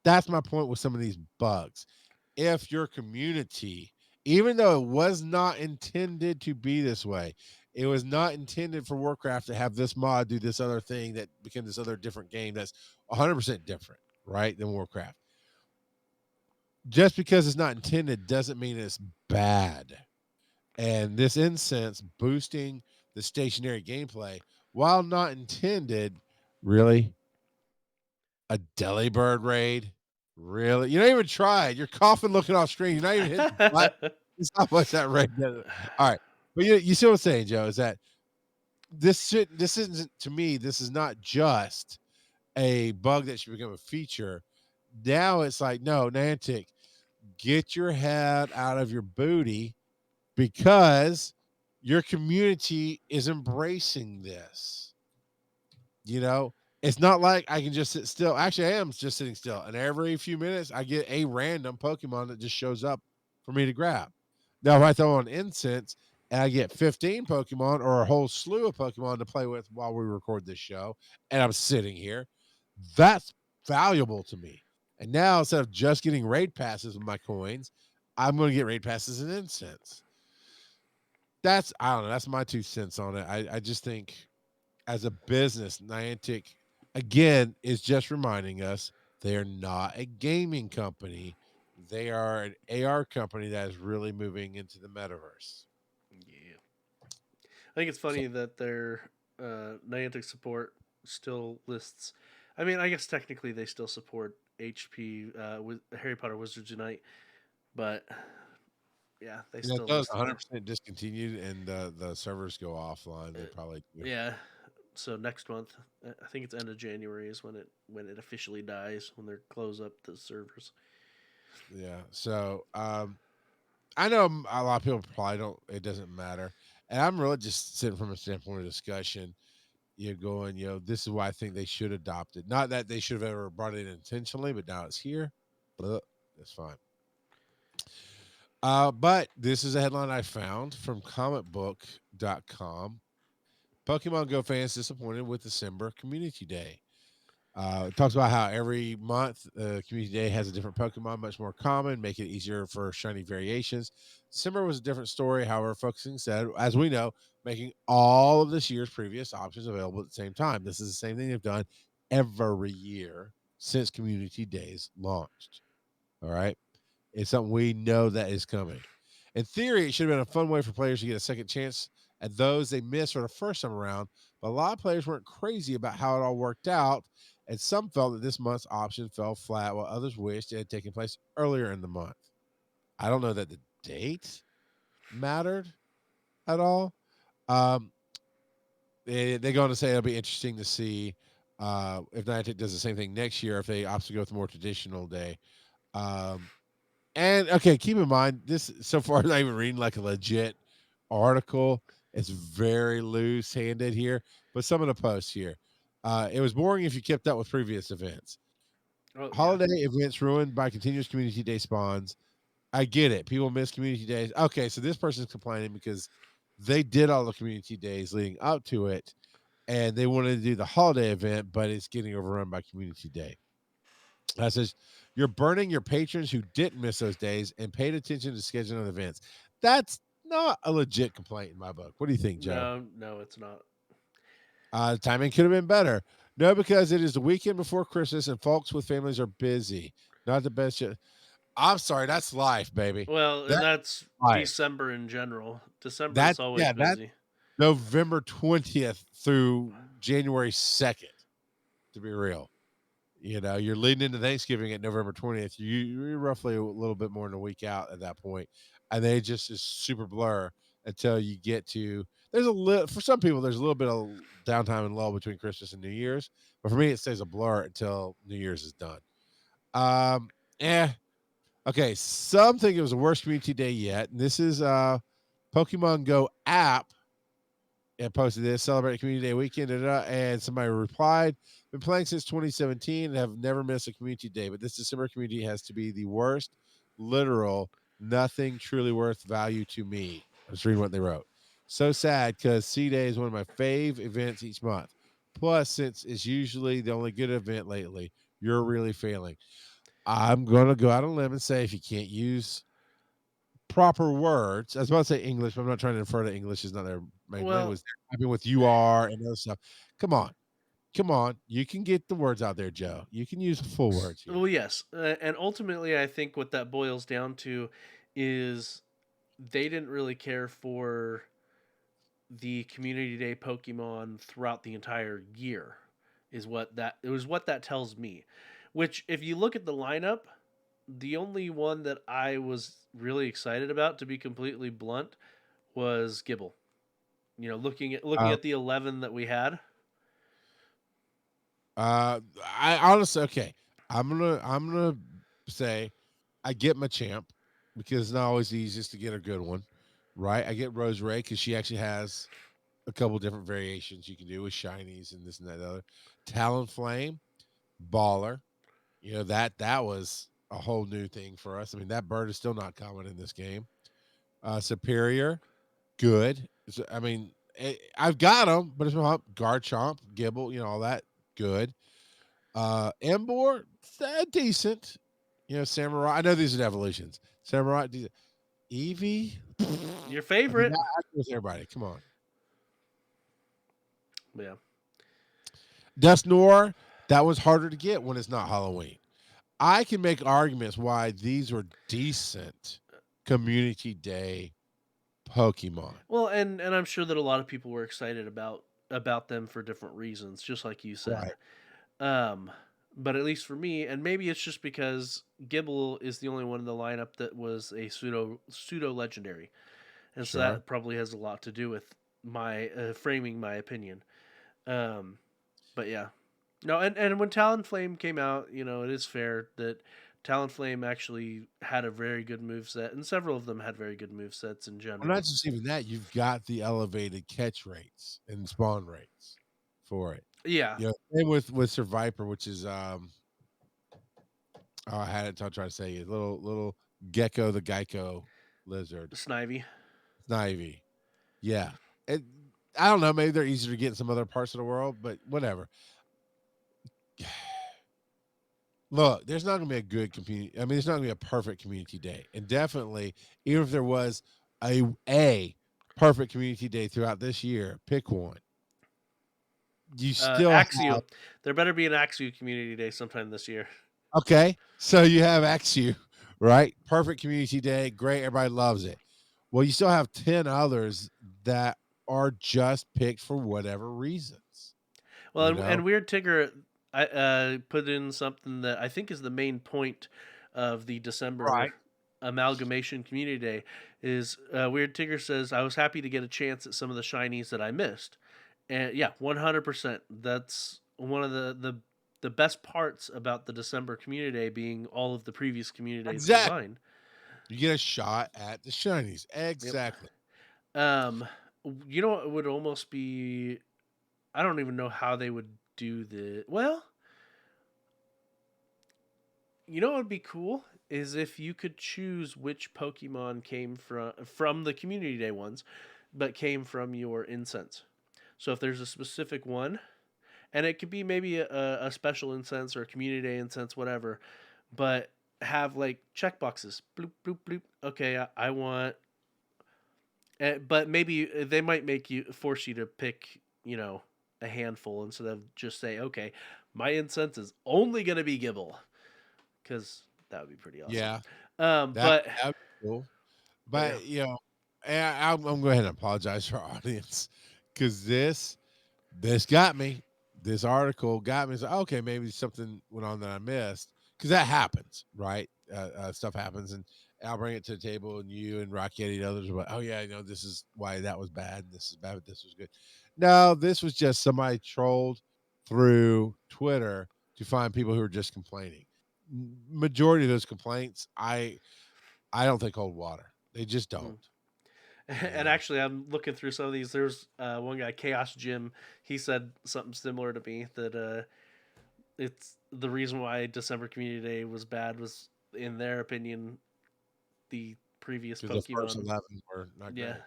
That's my point with some of these bugs. If your community, even though it was not intended to be this way, it was not intended for Warcraft to have this mod do this other thing that became this other different game that's 100% different, right, than Warcraft. Just because it's not intended doesn't mean it's bad. And this incense boosting the stationary gameplay, while not intended, really a Delibird raid? Really? You don't even try it. You're coughing looking off screen. You're not even hitting the button. It's not much that raid does. All right. But you see what I'm saying, Joe, is that this isn't to me, this is not just a bug that should become a feature. Now it's like, no, Niantic, get your head out of your booty because your community is embracing this. You know, it's not like I can just sit still. Actually, I am just sitting still, and every few minutes I get a random Pokemon that just shows up for me to grab. Now, if I throw on incense and I get 15 Pokemon or a whole slew of Pokemon to play with while we record this show, and I'm sitting here, that's valuable to me. And now instead of just getting raid passes with my coins, I'm going to get raid passes and incense. That's I don't know. That's my 2 cents on it. I just think as a business, Niantic again is just reminding us they're not a gaming company. They are an AR company that is really moving into the metaverse. yeah. I think it's So funny that their Niantic support still lists. I mean, I guess technically they still support HP with Harry Potter Wizards Unite, but yeah, they that still does list it there. 100% discontinued and the servers go offline. They probably do. Yeah. So next month, I think it's end of January is when it officially dies, when they close up the servers. Yeah. So I know a lot of people probably don't. It doesn't matter, and I'm really just sitting from a standpoint of discussion. You're going, this is why I think they should adopt it. Not that they should have ever brought it in intentionally, but now it's here. But that's fine. But this is a headline I found from comicbook.com. Pokemon Go fans disappointed with December Community Day. It talks about how every month Community Day has a different Pokemon, much more common, make it easier for shiny variations. December was a different story, however, focusing said, as we know, making all of this year's previous options available at the same time. This is the same thing they've done every year since Community Days launched. All right. It's something we know that is coming. In theory, it should have been a fun way for players to get a second chance at those they missed for the first time around, but a lot of players weren't crazy about how it all worked out, and some felt that this month's option fell flat, while others wished it had taken place earlier in the month. I don't know that the date mattered at all. Um, they go on to say it'll be interesting to see if Niantic does the same thing next year, if they opt to go with a more traditional day. Um, And okay, keep in mind this so far. I'm not even reading like a legit. article. It's very loose handed here, but some of the posts here. It was boring if you kept up with previous events. Oh yeah. Holiday events ruined by continuous community day spawns. I get it. People miss community days. Okay, so this person's complaining because they did all the community days leading up to it, and they wanted to do the holiday event, but it's getting overrun by community day. That says you're burning your patrons who didn't miss those days and paid attention to scheduling events. That's not a legit complaint in my book. What do you think, Joe? No, it's not. Timing could have been better. No, because it is the weekend before Christmas and folks with families are busy. Not the best. I'm sorry, that's life, baby. Well, and That's that's life. December in general. December That is always yeah, that busy. November 20th through January 2nd, to be real. You're leading into Thanksgiving at November 20th. You're roughly a little bit more than a week out at that point, and they just is super blur until you get to. There's a little for some people. There's a little bit of downtime and lull between Christmas and New Year's, but for me, it stays a blur until New Year's is done. Um, eh. Okay, some think it was the worst community day yet, and this is Pokemon Go app and posted this celebrate community day weekend and somebody replied, been playing since 2017 and have never missed a community day, but this December community has to be the worst, literal, nothing truly worth value to me. I was reading what they wrote. So sad because C Day is one of my fave events each month. Plus, since it's usually the only good event lately, you're really failing. I'm gonna go out on a limb and say if you can't use proper words. I was about to say English, but I'm not trying to infer that English is not their main Well, language. I mean, with you are and other stuff. Come on, come on. You can get the words out there, Joe. You can use full words here. well, yes, and ultimately, I think what that boils down to is they didn't really care for the community day Pokemon throughout the entire year. What that tells me. Which, if you look at the lineup, the only one that I was really excited about, to be completely blunt, was Gibble. Looking Uh, at the 11 that we had. I honestly, okay. I'm gonna say I get my champ because it's not always the easiest to get a good one, right? I get Rose Ray because she actually has a couple different variations you can do with shinies and this and that and the other. Talonflame, baller. That was a whole new thing for us. I mean, that bird is still not common in this game. Superior, good. I mean, I've got them, but it's Garchomp, Gibble, all that, good. Embor, decent. Samurai. I know these are evolutions. Samurai, decent. Eevee. Your I mean, favorite. I agree with everybody. Come on. Yeah. Dusknoir, that was harder to get when it's not Halloween. I can make arguments why these were decent community day Pokemon. Well, and I'm sure that a lot of people were excited about them for different reasons, just like you said. Right. Um, but at least for me, and maybe it's just because Gibble is the only one in the lineup that was a pseudo legendary, and so Sure. that probably has a lot to do with my framing my opinion. Um, but yeah, no, and when Talonflame came out, it is fair that Talonflame actually had a very good move set, and several of them had very good move sets in Well, not general. just even that, you've got the elevated catch rates and spawn rates for it. Yeah, Same with Sir Viper, which is I had it. I'll try to say it. Little gecko, the Geico lizard, Snivy. Snivy. Yeah, it, I don't know. Maybe they're easier to get in some other parts of the world, but whatever. Look, there's not going to be a good community. I mean, there's not going to be a perfect community day, and definitely, even if there was a perfect community day throughout this year, pick one. You still Axew. have There better be an Axew community day sometime this year. okay. So you have XU, right? Perfect community day, great. Everybody loves it. Well, you still have 10 others that are just picked for whatever reasons, Well, you and know? Weird Tigger, I put in something that I think is the main point of the December Right. amalgamation community day. Is Weird Tigger says I was happy to get a chance at some of the shinies that I missed, and yeah, 100%. That's one of the best parts about the December community day being all of the previous community days Exactly. combined. You get a shot at the shinies. Yep. Exactly. Um, you know, it would almost be. I don't even know how they would do the. Well, you know what would be cool is if you could choose which Pokemon came from the Community Day ones, but came from your incense. So if there's a specific one, and it could be maybe a special incense or a Community Day incense, whatever, but have like check boxes. Bloop bloop bloop. Okay, I want. But maybe they might force you to pick, a handful instead of just say, okay, my incense is only gonna be Gibble, because that would be pretty awesome. Yeah, that But that'd be cool. yeah, But I'm going to go ahead and apologize to our audience because this got me. This article got me. It's like, okay, maybe something went on that I missed because that happens, right? Stuff happens, and I'll bring it to the table, and you and Rocky and others are like, oh yeah, this is why that was bad, and this is bad, but this was good. No, this was just somebody trolled through Twitter to find people who are just complaining. Majority of those complaints, I don't think hold water. They just don't. mm. And actually, I'm looking through some of these. There's one guy, Chaos Jim. He said something similar to me, that it's the reason why December Community Day was bad was, in their opinion, the previous Because the first Pokemon. 11 were not Yeah. great.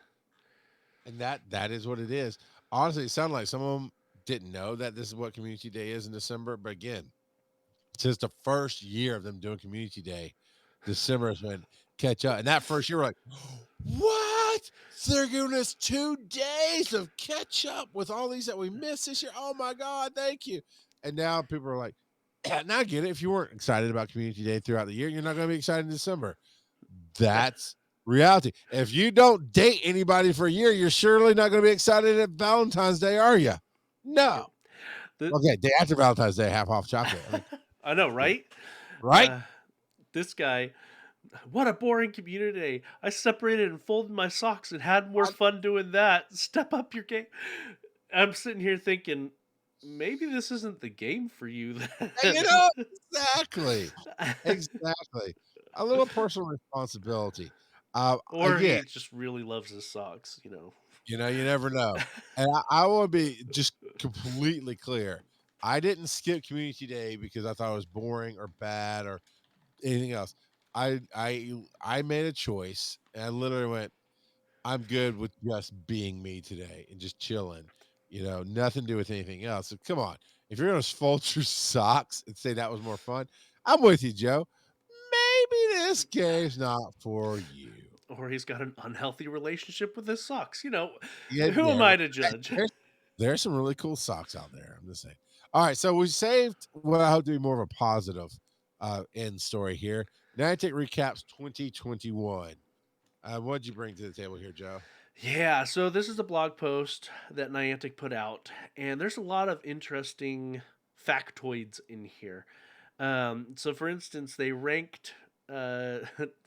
And that is what it is. Honestly, it sounded like some of them didn't know that this is what Community Day is in December. But again, since the first year of them doing Community Day, December is when catch up. And that first year, we're like, what? They're giving us 2 days of catch up with all these that we missed this year. Oh my God, thank you. And now people are like, now I get it. If you weren't excited about Community Day throughout the year, you're not going to be excited in December. That's reality. If you don't date anybody for a year, you're surely not going to be excited at Valentine's Day, are you? No. Yep. The, Okay, day after Valentine's Day, half off chocolate. I mean, I know, yeah, right? right? This guy, what a boring Community Day. I separated and folded my socks and had more fun doing that. Step up your game. I'm sitting here thinking, maybe this isn't the game for you And then. exactly, exactly. A little personal responsibility. Or Again, he just really loves his socks. you never know. And I want to be just completely clear. I didn't skip Community Day because I thought it was boring or bad or anything else. I made a choice, and I literally went, I'm good with just being me today and just chilling. Nothing to do with anything else. So come on, if you're gonna fold your socks and say that was more fun, I'm with you, Joe. Maybe this game's not for you. Or he's got an unhealthy relationship with his socks. Yeah, Who am I to hey, judge? there's some really cool socks out there. I'm just saying. All right, so we saved what I hope to be more of a positive end story here. Niantic recaps 2021. What'd you bring to the table here, Joe? Yeah, so this is a blog post that Niantic put out, and there's a lot of interesting factoids in here. So, for instance, they ranked uh,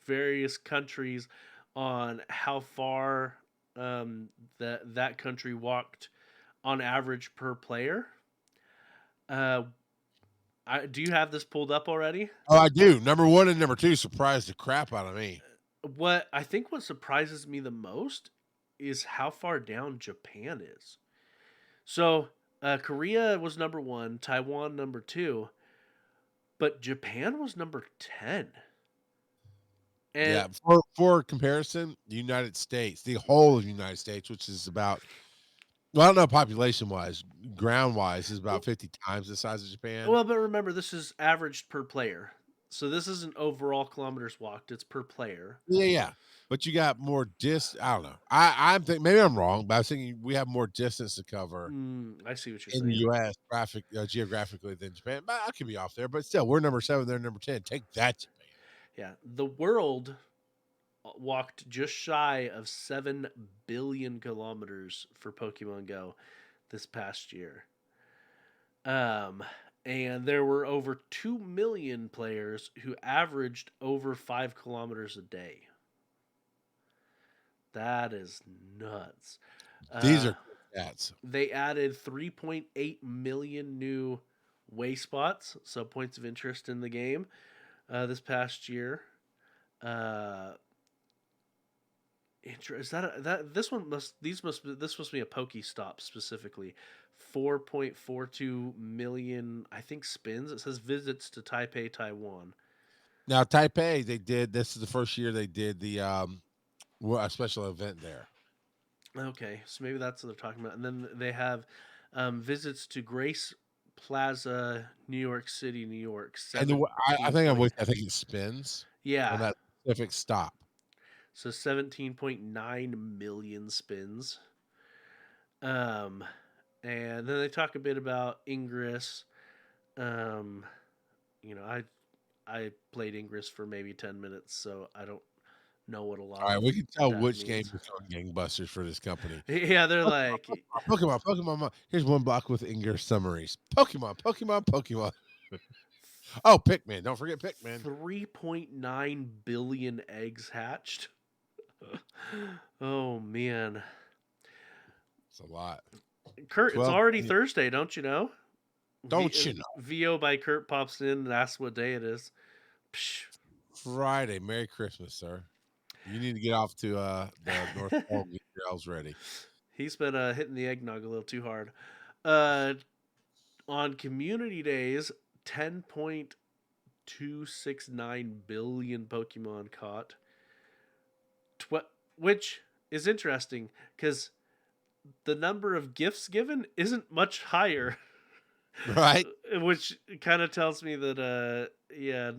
various countries on how far that country walked on average per player. Uh, do you have this pulled up already? Oh, I do. Number one and number two surprised the crap out of me. What surprises me the most is how far down Japan is. So Korea was number one, Taiwan number two, but Japan was number 10. And Yeah, for comparison, the United States, the whole of the United States, which is about, well, I don't know population wise, ground wise, is about 50 times the size of Japan. but remember, this is averaged per player. So this isn't overall kilometers walked, it's per player. Yeah, yeah. But you got more I don't know. I'm thinking maybe I'm wrong, but I was thinking we have more distance to cover I see what you're in the saying. U.S. Geographically than Japan. But I could be off there. But still, we're number 7, they're number 10. Take that, Japan. Yeah, the world walked just shy of 7 billion kilometers for Pokemon Go this past year. Um, and there were over 2 million players who averaged over 5 kilometers a day. That is nuts. These Uh, are stats. they added 3.8 million new way spots, so points of interest in the game, this past year. Uh, Is that this one must these must be, this must be a Pokestop specifically. 4.42 million, I think, spins. It says visits to Taipei, Taiwan. Now Taipei, they did. This is the first year they did the a special event there. Okay, so maybe that's what they're talking about. And then they have visits to Grace Plaza, New York City, New York. And I 17 think point. I think it spins on Yeah, that specific stop. so 17.9 million spins. Um, and then they talk a bit about Ingress. Um, I played Ingress for maybe 10 minutes, so I don't know what a lot All right, of we can tell that which game means. is on gangbusters for this company. Yeah, they're like Pokemon. Here's one block with Ingress summaries. Pokemon. Oh, Pikmin. Don't forget Pikmin. 3.9 billion eggs hatched. Oh man, It's a lot. Kurt, it's 12. already Thursday, don't you know? Don't you know? VO by Kurt pops in and asks what day it is. Psh. Friday. Merry Christmas, sir. You need to get off to the North Pole and get your elves ready. He's been hitting the eggnog a little too hard. Uh, on community days, 10.269 billion Pokemon caught. Which is interesting because the number of gifts given isn't much higher. Right? Which kind of tells me that yeah,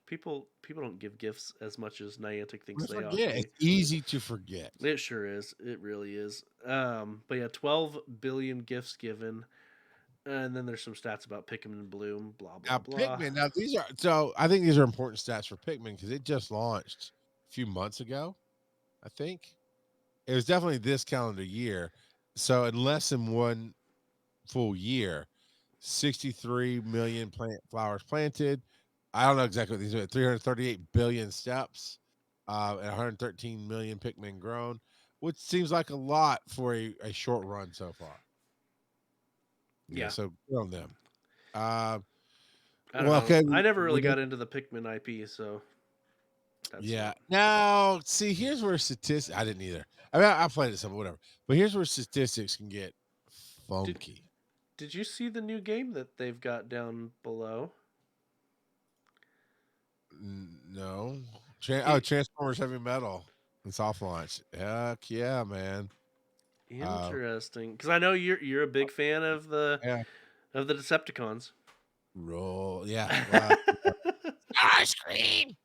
people don't give gifts as much as Niantic thinks We they ought to forget. be. It's easy to forget. It sure is. It really is. But yeah, 12 billion gifts given, and then there's some stats about Pikmin and Bloom. Blah blah Now, blah. Pikmin. Now, these are so. I think these are important stats for Pikmin because it just launched a few months ago. I think it was definitely this calendar year. So, in less than one full year, 63 million plant flowers planted. I don't know exactly what these are. 338 billion steps, and 113 million Pikmin grown, which seems like a lot for a short run so far. Yeah, Yeah, so good on them. Uh, I don't well, know. okay, I never really got into the Pikmin IP, so that's yeah. not. Now, see, here's where statistics. I didn't either. I mean, I played it some, whatever. But here's where statistics can get Did funky. Did you see the new game that they've got down below? No, It, Transformers Heavy Metal and soft launch. Heck yeah, man. Uh, Interesting, because I know you're a big fan yeah, of the Decepticons. roll. Yeah, well, ice cream.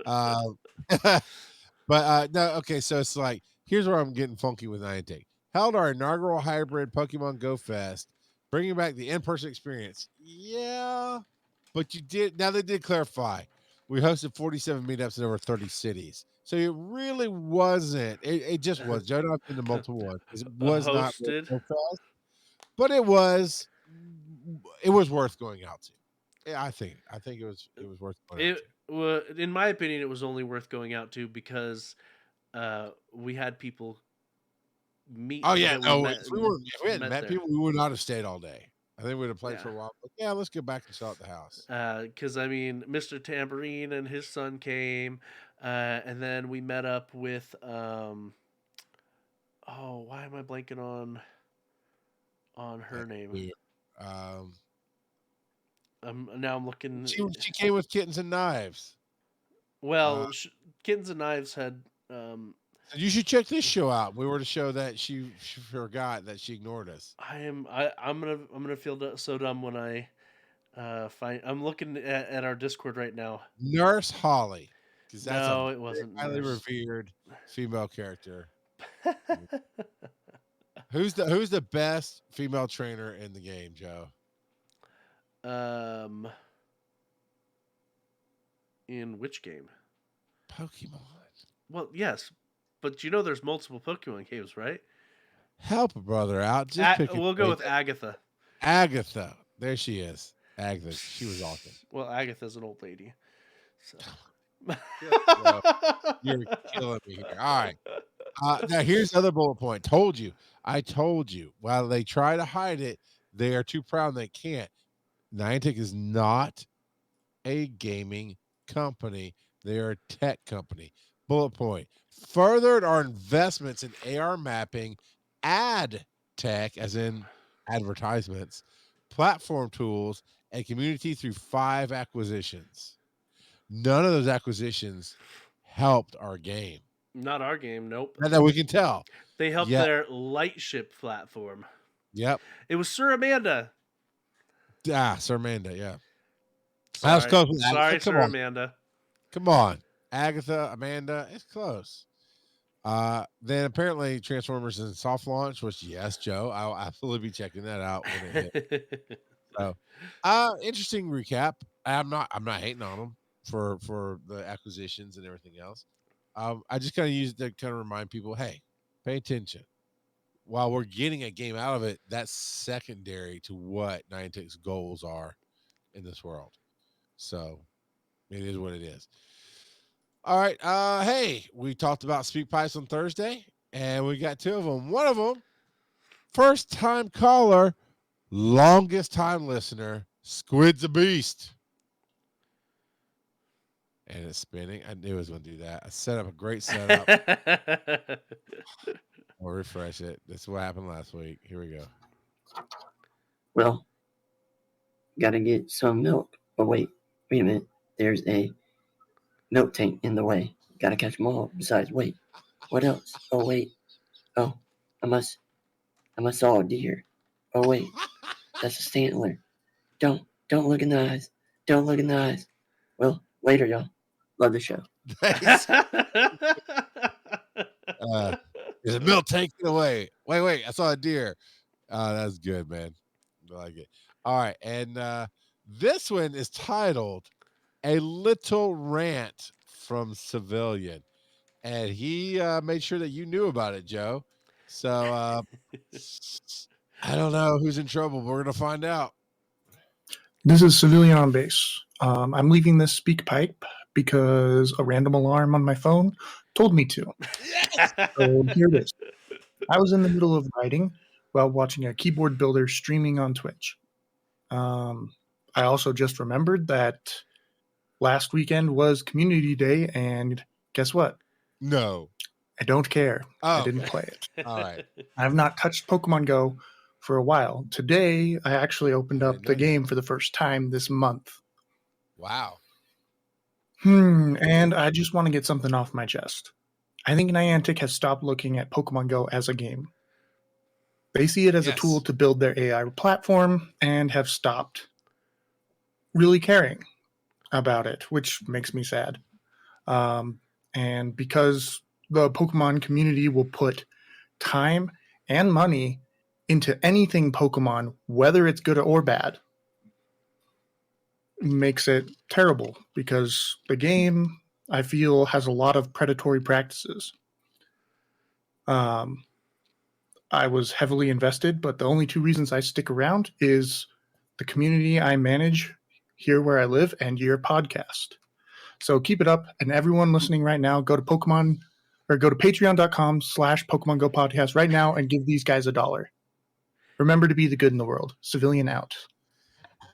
Uh, but no, okay. So it's like here's where I'm getting funky with Niantic. Held our inaugural hybrid Pokemon Go Fest, bringing back the in-person experience. Yeah, but you did. Now they did clarify. We hosted 47 meetups in over 30 cities, so it really wasn't. It just was. Joe and I've been to multiple ones. It was not really Hosted. so fast, but it was. It was worth going out to. Yeah, I think it was worth going out It to. in my opinion, it was only worth going out to because we had people Oh meet yeah, that we no. met If we hadn't met there. people, we would not have stayed all day. I think we'd have played for Yeah, a while. But yeah, let's get back and sell at the house. because I mean, Mr. Tambourine and his son came, and then we met up with oh, why am I blanking on That's her name? weird. Um, Now I'm looking. she came with kittens and knives. Uh, Well, Kittens and Knives had. you should check this show out. We were to show that she forgot that she ignored us. I'm gonna feel so dumb when I find. I'm looking at our Discord right now. Nurse Holly, because that's a No, very it wasn't highly Nurse. revered female character. Who's the best female trainer in the game, Joe? um, in which game? Pokemon. Well, yes, but you know there's multiple Pokemon games, right? Help a brother out. Just pick a We'll go name. with Agatha. Agatha. There she is. Agatha. She was awesome. Well, Agatha's an old lady, so. Well, you're killing me here. All right. Now here's the other bullet point. Told you. I told you. While they try to hide it, they are too proud and they can't. Niantic is not a gaming company. They are a tech company. Bullet point. furthered our investments in AR mapping, ad tech, as in advertisements, platform tools, and community through 5 acquisitions. None of those acquisitions helped our game. Not our game, nope. Not that we can tell. They helped Yeah. their lightship platform. Yep. It was Sir Amanda. Sir Amanda. Yeah. I was Sorry. close with Agatha. Sorry, Come Sir on. Amanda. Come on. Agatha, Amanda. It's close. Then apparently Transformers in soft launch, which yes, Joe, I'll absolutely be checking that out when it hits. So, interesting recap. I'm not hating on them for the acquisitions and everything else. I just kind of use it to kind of remind people, hey, pay attention. While we're getting a game out of it, that's secondary to what Niantic's goals are in this world. So it is what it is. All right. Hey, we talked about speak pipes on Thursday, and we got 2 of them. One of them, first time caller, longest time listener, squidisthebeast. And it's spinning. I knew it was going to do that. I set up a great setup. We'll refresh it. This is what happened last week. Here we go. Well, gotta get some milk. Oh, wait a minute. There's a milk tank in the way. Gotta catch them all. Besides, wait, what else? Oh, wait. Oh, I must saw a deer. Oh, wait, that's a Stantler. Don't look in the eyes. Don't look in the eyes. Well, later, y'all. Love the show. There's a milk taken away. Wait. I saw a deer. That's good, man. I like it. All right. And this one is titled A Little Rant from Civilian. And he made sure that you knew about it, Joe. So I don't know who's in trouble. But we're going to find out. This is Civilian on base. I'm leaving this speak pipe because a random alarm on my phone told me to. So here it is. I was in the middle of writing while watching a keyboard builder streaming on Twitch. I also just remembered that last weekend was Community Day, and guess what? No. I don't care. Oh, I didn't okay. play it. All right. I have not touched Pokemon Go for a while. Today, I actually opened up the game for the first time this month. Wow. And I just want to get something off my chest. I think Niantic has stopped looking at Pokemon Go as a game. They see it as a tool to build their AI platform and have stopped really caring about it, which makes me sad. And because the Pokemon community will put time and money into anything Pokemon, whether it's good or bad, makes it terrible because the game, I feel, has a lot of predatory practices. I was heavily invested, but the only 2 reasons I stick around is the community I manage here where I live and your podcast. So keep it up, and everyone listening right now, go to patreon.com/Pokemon Go Podcast right now and give these guys $1. Remember to be the good in the world. Civilian out.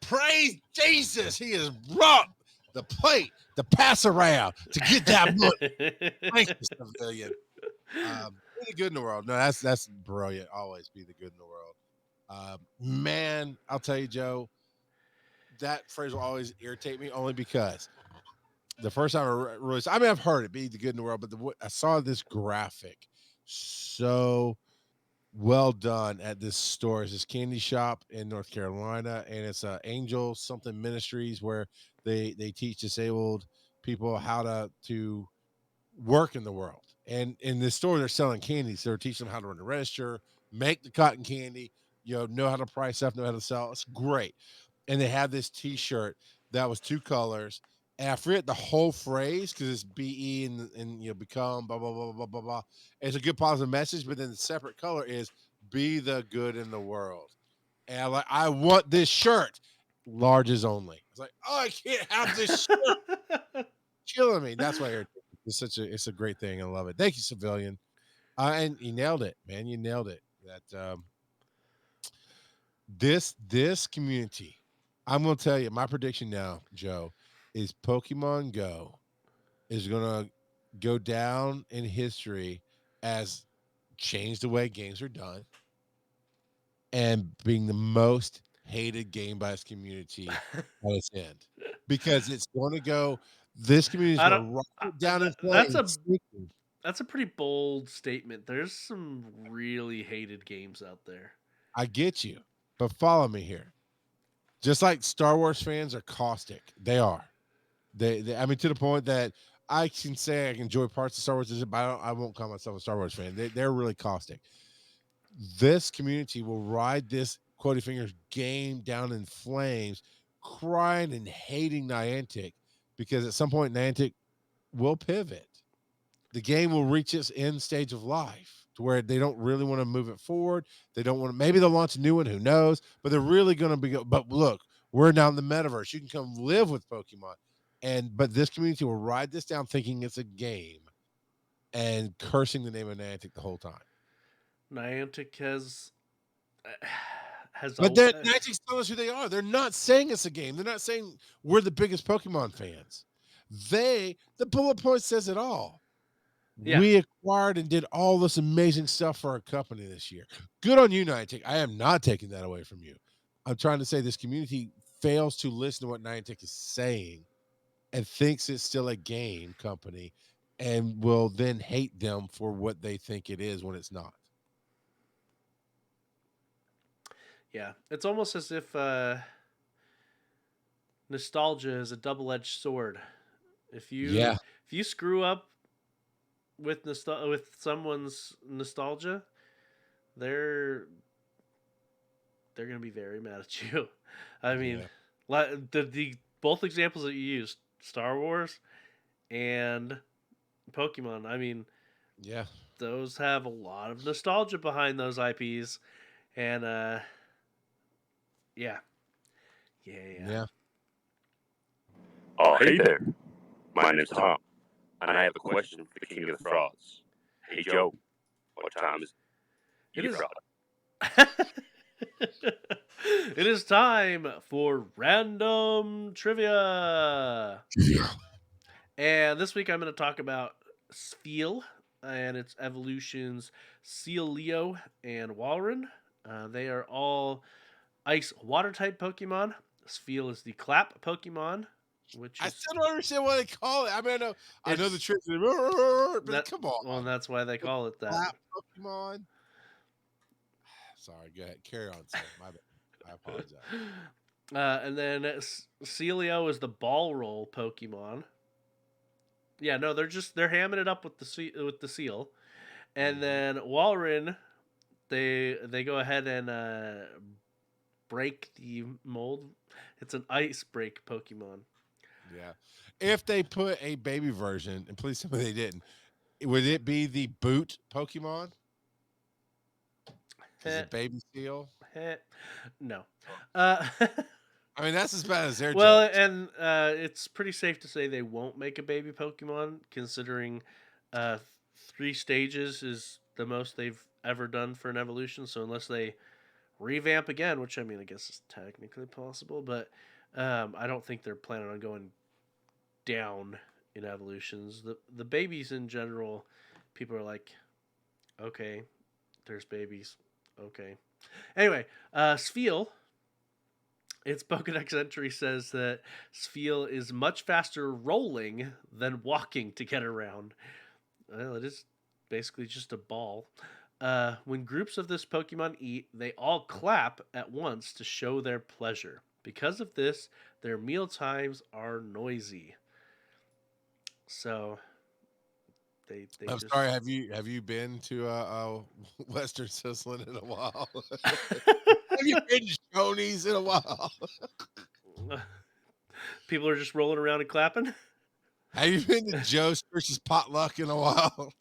Praise Jesus. He has brought the plate, the pass around to get that money. Thank you, Civilian. Be the good in the world. No, that's brilliant. Always be the good in the world. Man, I'll tell you, Joe, that phrase will always irritate me only because the first time I really, I mean, I've heard it, be the good in the world, but I saw this graphic so well done at this store. It's this candy shop in North Carolina, and it's Angel something Ministries where they teach disabled people how to work in the world. And in this store, they're selling candies. They're teaching them how to run the register, make the cotton candy, know how to price stuff, know how to sell. It's great. And they have this T-shirt that was 2 colors, and I forget the whole phrase because it's BE and become blah blah blah blah blah blah. It's a good positive message, but then the separate color is be the good in the world. And I want this shirt, larges only. It's like, oh, I can't have this shirt. Killing me. That's why it's a great thing. I love it. Thank you, Civilian. And you nailed it, man. You nailed it. That this community, I'm gonna tell you my prediction now, Joe, is Pokemon Go is gonna go down in history as changed the way games are done and being the most hated game by its community at its end. Because it's going to go, this community is I going don't. to rock it down in That's flames. a pretty bold statement. There's some really hated games out there. I get you, but follow me here. Just like Star Wars fans are caustic, they are. I mean, to the point that I can say I can enjoy parts of Star Wars, but I won't call myself a Star Wars fan. They're really caustic. This community will ride this Quotey Fingers game down in flames, crying and hating Niantic, because at some point Niantic will pivot. The game will reach its end stage of life to where they don't really want to move it forward. They don't want to, maybe they'll launch a new one, who knows, but they're really going to be, but look, we're now in the metaverse. You can come live with Pokemon. But this community will ride this down thinking it's a game and cursing the name of Niantic the whole time. Niantic has But Niantic's telling us who they are. They're not saying it's a game. They're not saying we're the biggest Pokemon fans. The bullet point says it all. Yeah. We acquired and did all this amazing stuff for our company this year. Good on you, Niantic. I am not taking that away from you. I'm trying to say this community fails to listen to what Niantic is saying and thinks it's still a game company and will then hate them for what they think it is when it's not. Yeah, it's almost as if nostalgia is a double-edged sword. If you screw up with someone's nostalgia, they're gonna be very mad at you. I mean, the both examples that you used, Star Wars and Pokemon. I mean, yeah, those have a lot of nostalgia behind those IPs, and yeah. Oh, hey there. My name's Tom, and I have a question for the King of the Frauds. Hey, Joe, what time is It you is. fraud? It is time for random trivia. And this week I'm going to talk about Spheal and its evolutions, Sealeo and Walrein. They are all ice water type Pokemon. Spheal is the clap Pokemon, which I is, still don't understand why they call it. I mean, I know the trick, but come on. Well, and that's why they call it that. Clap Pokemon. Sorry, go ahead. Carry on, sir. My bad. I apologize. And then Sealeo is the ball roll Pokemon. Yeah, no, they're hamming it up with the seal, and then Walrein, they go ahead and break the mold. It's an ice break Pokemon. Yeah, if they put a baby version, and please tell me they didn't, would it be the boot Pokemon? Is it baby seal? No. I mean, that's as bad as their well, jokes. and it's pretty safe to say they won't make a baby Pokemon, considering 3 stages is the most they've ever done for an evolution. So unless they revamp again, which I mean, I guess is technically possible, but I don't think they're planning on going down in evolutions. The babies in general, people are like, okay, there's babies. Okay. Anyway, Spheal. Its Pokedex entry says that Spheal is much faster rolling than walking to get around. Well, it is basically just a ball. When groups of this Pokemon eat, they all clap at once to show their pleasure. Because of this, their meal times are noisy. So they I'm just... sorry. Have you been to Western Sizzlin in a while? Have you been to Shoney's in a while? People are just rolling around and clapping. Have you been to Joe's Church's Potluck in a while?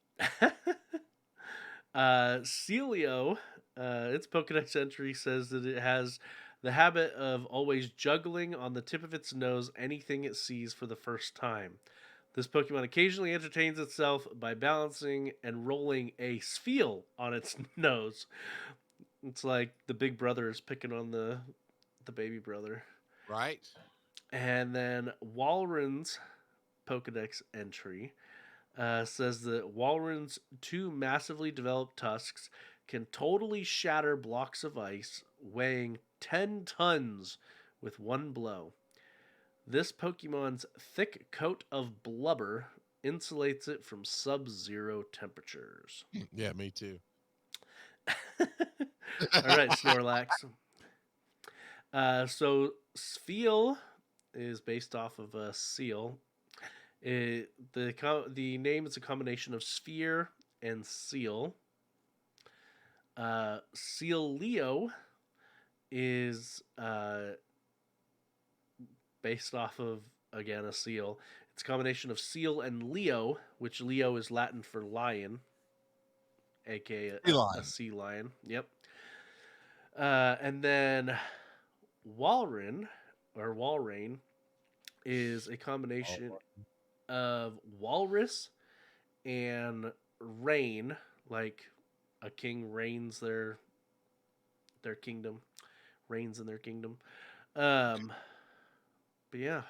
Sealeo, its Pokedex entry says that it has the habit of always juggling on the tip of its nose anything it sees for the first time. This Pokemon occasionally entertains itself by balancing and rolling a Spheal on its nose. It's like the big brother is picking on the baby brother. Right. And then Walrein's Pokedex entry says that Walrun's two massively developed tusks can totally shatter blocks of ice, weighing 10 tons with one blow. This Pokemon's thick coat of blubber insulates it from sub-zero temperatures. Yeah, me too. All right, Snorlax. So Spheal is based off of a seal. The name is a combination of sphere and seal. Seal Leo is based off of, again, a seal. It's a combination of seal and Leo, which Leo is Latin for lion, aka a sea lion. Yep. And then Walrein is a combination of walrus and rain, like a king reigns their kingdom, reigns in their kingdom. But yeah,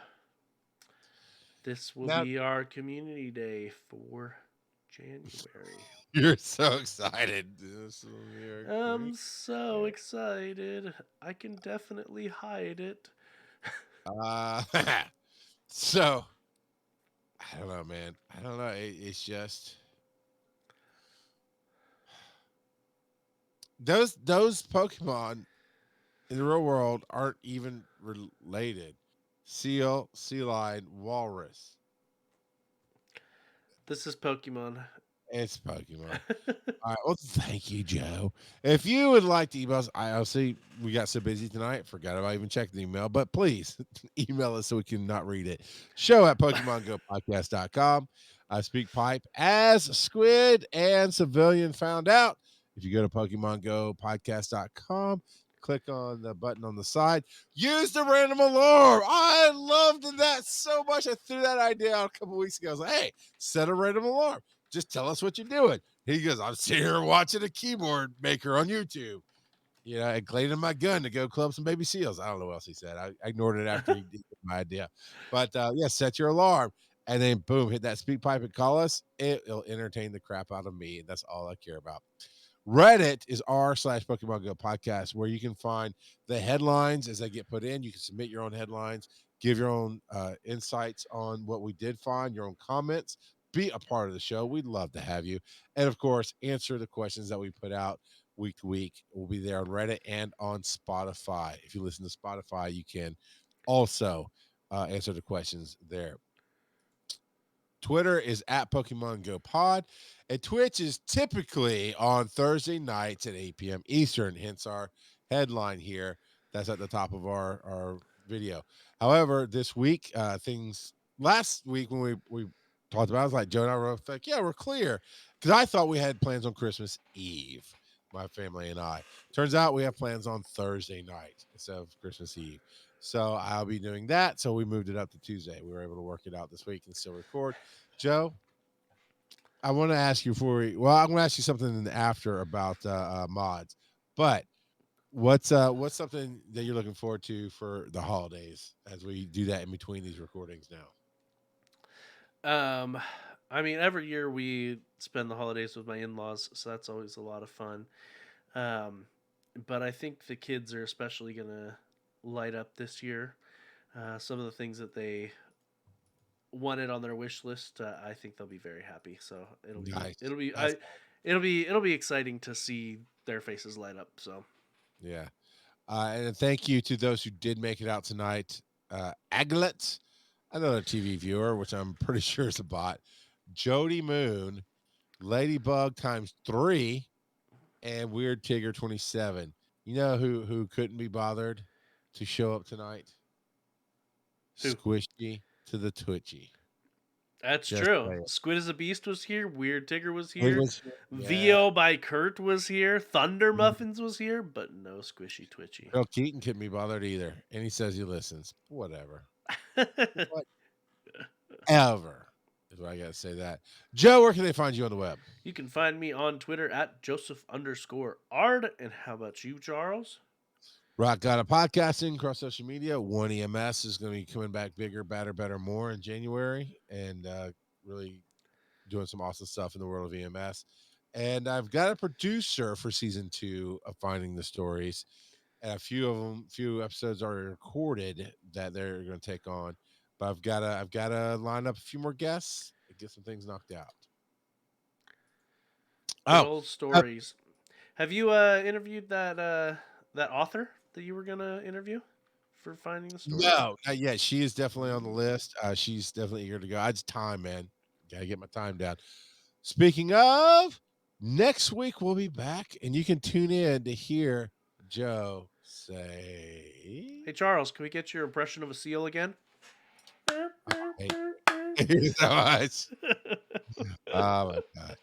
this will be our community day for January. You're so excited. I'm so excited. I can definitely hide it. So I don't know, man. I don't know. It's just those Pokemon in the real world aren't even related. Seal, sea lion, walrus. This is Pokemon. It's Pokemon. All right. Well, thank you, Joe. If you would like to email us, I see we got so busy tonight, forgot about even checking the email, but please email us so we can not read it. Show at PokemonGoPodcast.com. Speak pipe as Squid and Civilian found out. If you go to PokemonGoPodcast.com, click on the button on the side, use the random alarm. I loved that so much. I threw that idea out a couple weeks ago. I was like, hey, set a random alarm. Just tell us what you're doing. He goes, I'm sitting here watching a keyboard maker on YouTube. You know, and cleaning my gun to go club some baby seals. I don't know what else he said. I ignored it after he did my idea. But yeah, set your alarm. And then boom, hit that speak pipe and call us. It'll entertain the crap out of me. That's all I care about. Reddit is r/Pokemon Go Podcast, where you can find the headlines as they get put in. You can submit your own headlines, give your own insights on what we did find, your own comments. Be a part of the show. We'd love to have you. And of course, answer the questions that we put out week to week. We'll be there on Reddit and on Spotify. If you listen to Spotify, you can also answer the questions there. Twitter is at Pokemon Go Pod, and Twitch is typically on Thursday nights at 8 p.m. Eastern, hence our headline here. That's at the top of our video. However, this week, last week when we talked about it, I was like, Joe and I were like, yeah, we're clear. Because I thought we had plans on Christmas Eve, my family and I. Turns out we have plans on Thursday night instead of Christmas Eve. So I'll be doing that. So we moved it up to Tuesday. We were able to work it out this week and still record. Joe, I want to ask you I'm going to ask you something in the after about mods. But what's something that you're looking forward to for the holidays as we do that in between these recordings now? I mean, every year we spend the holidays with my in-laws, so that's always a lot of fun. But I think the kids are especially going to light up this year. Some of the things that they wanted on their wish list, I think they'll be very happy. So it'll be exciting to see their faces light up. So yeah, and thank you to those who did make it out tonight. Aglet, another TV viewer, which I'm pretty sure is a bot. Jody Moon, Ladybug ×3, and Weird Tigger 27. You know who couldn't be bothered to show up tonight? Who? Squishy to the Twitchy. That's true. Squidisthebeast was here. Weird Tigger was He here. was- VO by Kurt was here. Thunder Muffins was here, but no Squishy Twitchy. Bill Keaton couldn't be bothered either. And he says he listens. Whatever. Whatever is what I got to say that. Joe, where can they find you on the web? You can find me on Twitter at Joseph_Ard. And how about you, Charles? Rock Got a Podcasting across social media. 1EMS is going to be coming back bigger, badder, better, more in January. And really doing some awesome stuff in the world of EMS. And I've got a producer for season 2 of Finding the Stories. And a few episodes are recorded that they're going to take on. But I've got to line up a few more guests and get some things knocked out. Good old stories. Have you interviewed that author that you were gonna interview for Finding the Story? No, not yet. She is definitely on the list. She's definitely eager to go. It's time, man. Gotta get my time down. Speaking of, next week we'll be back, and you can tune in to hear Joe say, Hey Charles, can we get your impression of a seal again? Thank you so much. Oh my God.